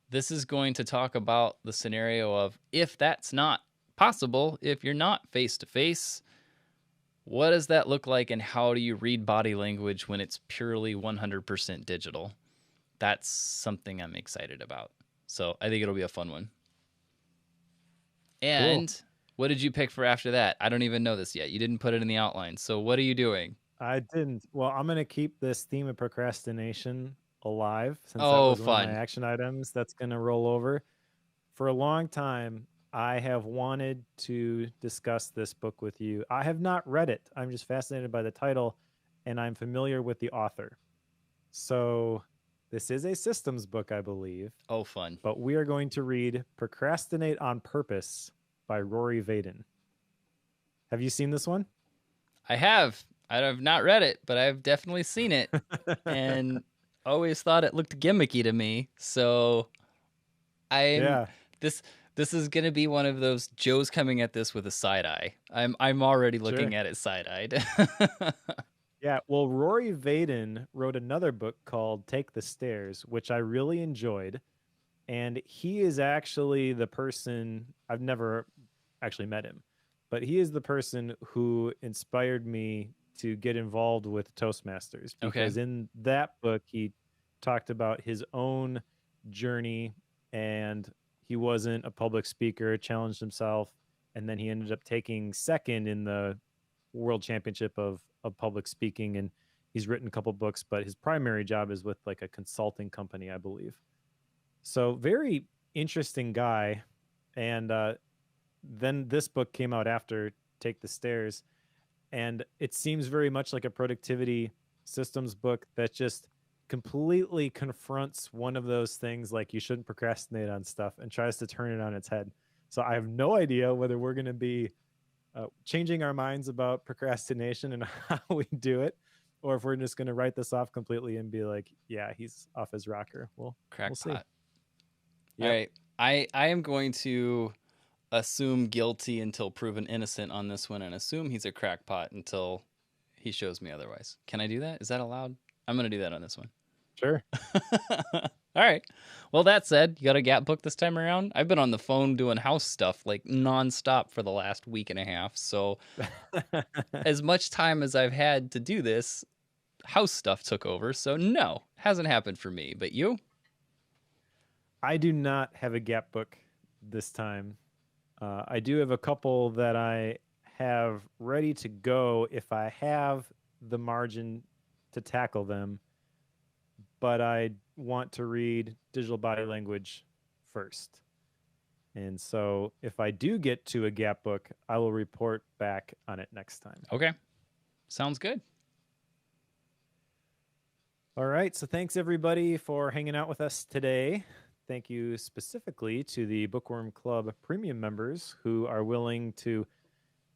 This is going to talk about the scenario of if that's not possible, if you're not face-to-face, what does that look like, and how do you read body language when it's purely 100% digital? That's something I'm excited about. So I think it'll be a fun one. And cool. What did you pick for after that? I don't even know this yet. You didn't put it in the outline. So what are you doing? I didn't. Well, I'm going to keep this theme of procrastination alive, since that was fun. one of my action items that's going to roll over. For a long time, I have wanted to discuss this book with you. I have not read it. I'm just fascinated by the title, and I'm familiar with the author. So this is a systems book, I believe. Oh, fun. But we are going to read Procrastinate on Purpose by Rory Vaden. Have you seen this one? I have. I have not read it, but I've definitely seen it. And always thought it looked gimmicky to me. So this is going to be one of those Joe's coming at this with a side eye. I'm already looking at it side-eyed. Yeah, well, Rory Vaden wrote another book called Take the Stairs, which I really enjoyed. And he is actually the person, I've never actually met him, but he is the person who inspired me to get involved with Toastmasters. Because in that book, he talked about his own journey, and he wasn't a public speaker, challenged himself, and then he ended up taking second in the world championship of public speaking. And he's written a couple books, but his primary job is with like a consulting company, I believe. So very interesting guy. And then this book came out after Take the Stairs, and it seems very much like a productivity systems book that just completely confronts one of those things, like you shouldn't procrastinate on stuff, and tries to turn it on its head. So I have no idea whether we're going to be changing our minds about procrastination and how we do it, or if we're just going to write this off completely and be like, yeah, he's off his rocker. We'll see. Yep. All right. I am going to assume guilty until proven innocent on this one, and assume he's a crackpot until he shows me otherwise. Can I do that? Is that allowed? I'm going to do that on this one. Sure. All right. Well, that said, you got a Gap book this time around? I've been on the phone doing house stuff like nonstop for the last week and a half. So as much time as I've had to do this, house stuff took over. So no, hasn't happened for me. But you? I do not have a Gap book this time. I do have a couple that I have ready to go if I have the margin to tackle them, but I want to read Digital Body Language first. And so if I do get to a Gap book, I will report back on it next time. Okay. Sounds good. All right. So thanks everybody for hanging out with us today. Thank you specifically to the Bookworm Club premium members who are willing to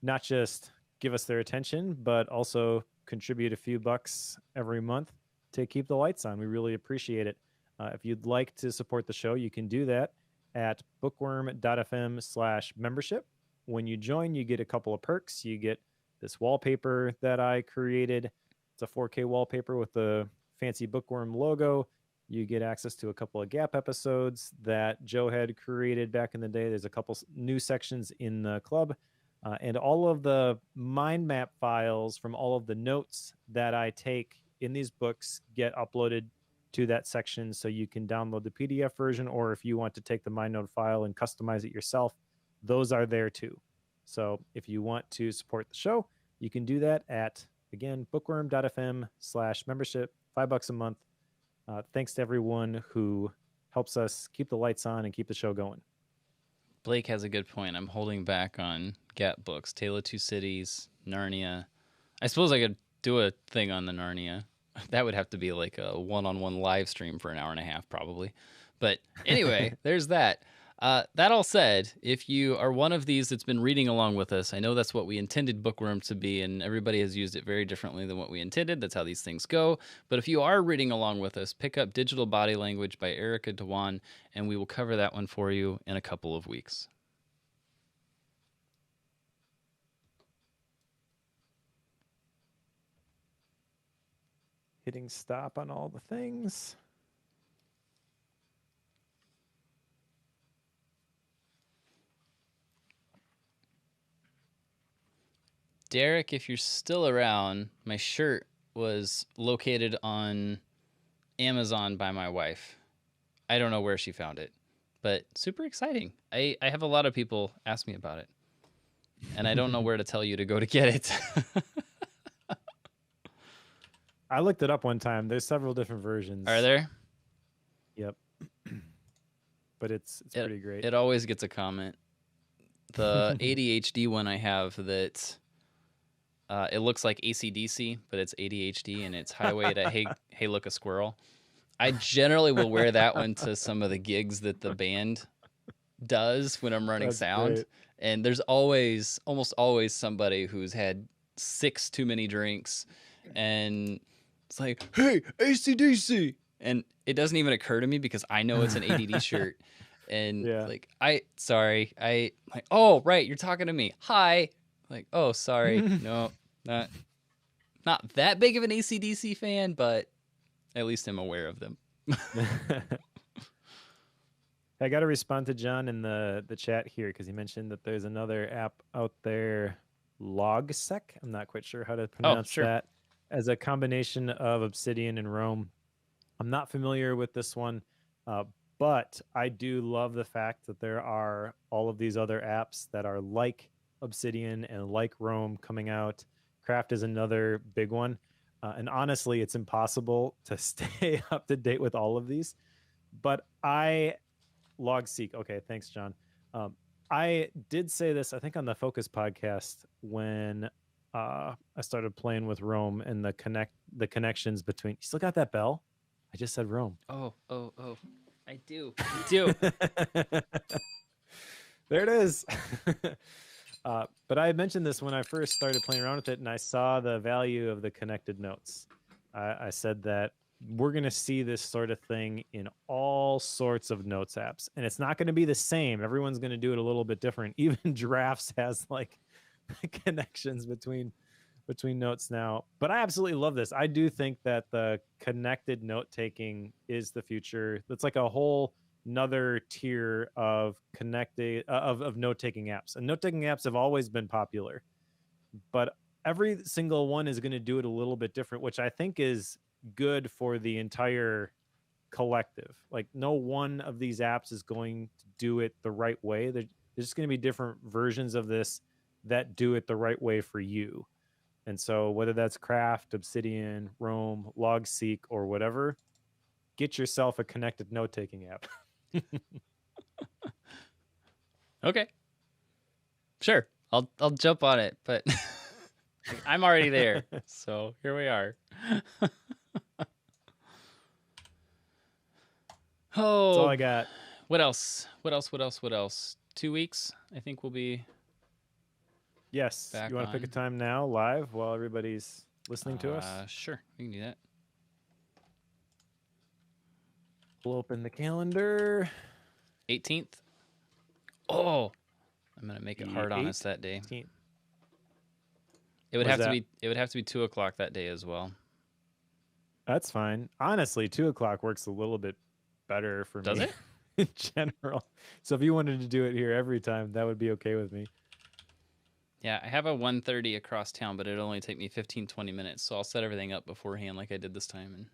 not just give us their attention, but also contribute a few bucks every month to keep the lights on. We really appreciate it. If you'd like to support the show, you can do that at bookworm.fm/membership. When you join, you get a couple of perks. You get this wallpaper that I created. It's a 4K wallpaper with the fancy Bookworm logo. You get access to a couple of Gap episodes that Joe had created back in the day. There's a couple new sections in the club. And all of the mind map files from all of the notes that I take in these books get uploaded to that section, so you can download the PDF version, or if you want to take the MindNote file and customize it yourself, those are there too. So if you want to support the show, you can do that at, again, bookworm.fm/membership, $5 a month. Thanks to everyone who helps us keep the lights on and keep the show going. Blake has a good point. I'm holding back on Gap books. Tale of Two Cities, Narnia. I suppose I could do a thing on the Narnia. That would have to be like a one-on-one live stream for an hour and a half, probably. But anyway, there's that. That all said, if you are one of these that's been reading along with us, I know that's what we intended Bookworm to be, and everybody has used it very differently than what we intended. That's how these things go. But if you are reading along with us, pick up Digital Body Language by Erica Dewan, and we will cover that one for you in a couple of weeks. Hitting stop on all the things. Derek, if you're still around, my shirt was located on Amazon by my wife. I don't know where she found it, but super exciting. I have a lot of people ask me about it, and I don't know where to tell you to go to get it. I looked it up one time. There's several different versions. Are there? Yep. But it's pretty great. It always gets a comment. The ADHD one I have that it looks like AC/DC, but it's ADHD, and it's highway to hey look a squirrel. I generally will wear that one to some of the gigs that the band does when I'm running sound. Great. And there's almost always somebody who's had 6 too many drinks, and it's like, hey, AC/DC. And it doesn't even occur to me because I know it's an ADD shirt. And oh, right, you're talking to me. Hi. Like, oh, sorry. No, not that big of an AC/DC fan, but at least I'm aware of them. I got to respond to John in the chat here because he mentioned that there's another app out there, Logsec. I'm not quite sure how to pronounce that. As a combination of Obsidian and Roam. I'm not familiar with this one, but I do love the fact that there are all of these other apps that are like Obsidian and like Roam coming out. Craft is another big one. And honestly, it's impossible to stay up to date with all of these. But Logseek. Okay, thanks, John. I did say this, I think, on the Focus podcast when I started playing with Roam and the connections between. You still got that bell? I just said Roam. Oh. I do. There it is. But I had mentioned this when I first started playing around with it, and I saw the value of the connected notes. I said that we're going to see this sort of thing in all sorts of notes apps, and it's not going to be the same. Everyone's going to do it a little bit different. Even Drafts has like connections between notes now. But I absolutely love this. I do think that the connected note taking is the future. That's like a whole another tier of connected of note taking apps. And note taking apps have always been popular, but every single one is going to do it a little bit different, which I think is good for the entire collective. Like, no one of these apps is going to do it the right way. There's just going to be different versions of this that do it the right way for you. And so whether that's Craft, Obsidian, Roam, Logseek, or whatever, get yourself a connected note-taking app. Okay. Sure. I'll jump on it, but I'm already there. So here we are. Oh, that's all I got. What else? 2 weeks, I think we'll be. Yes. back You want to pick a on. time now, live, while everybody's listening to us? Sure, we can do that. We'll open the calendar. 18th. Oh, I'm gonna make it The hard on us that day. 18th. It would What is have to that? be. It would have to be 2:00 that day as well. That's fine. Honestly, 2:00 works a little bit better for Does me it? in general. So if you wanted to do it here every time, that would be okay with me. Yeah, I have a 1:30 across town, but it'll only take me 15-20 minutes. So I'll set everything up beforehand, like I did this time. And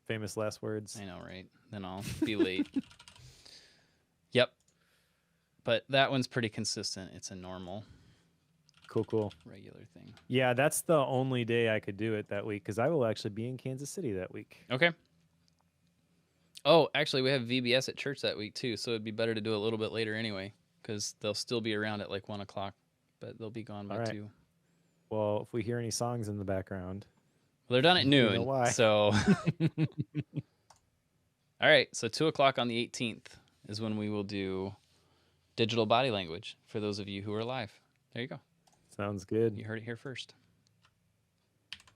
Famous last words. I know, right? Then I'll be late. Yep. But that one's pretty consistent. It's a normal, Cool. regular thing. Yeah, that's the only day I could do it that week because I will actually be in Kansas City that week. Okay. Oh, actually, we have VBS at church that week too, so it'd be better to do it a little bit later anyway, because they'll still be around at like 1:00, but they'll be gone by 2. Well, if we hear any songs in the background, Well, they're done at you noon, know why. so. All right, so 2:00 on the 18th is when we will do digital body language for those of you who are live. There you go. Sounds good. You heard it here first.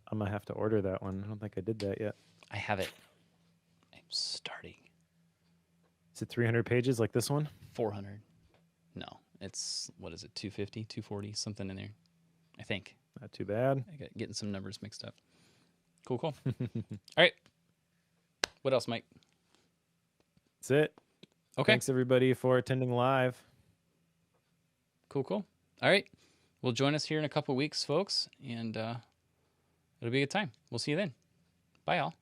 I'm gonna have to order that one. I don't think I did that yet. I have it. I'm starting. Is it 300 pages like this one? 400. No, it's, what is it, 250, 240, something in there, I think. Not too bad. I got getting some numbers mixed up. Cool. All right. What else, Mike? That's it. Okay. Thanks everybody for attending live. Cool. All right. Well, join us here in a couple weeks, folks, and it'll be a good time. We'll see you then. Bye, all.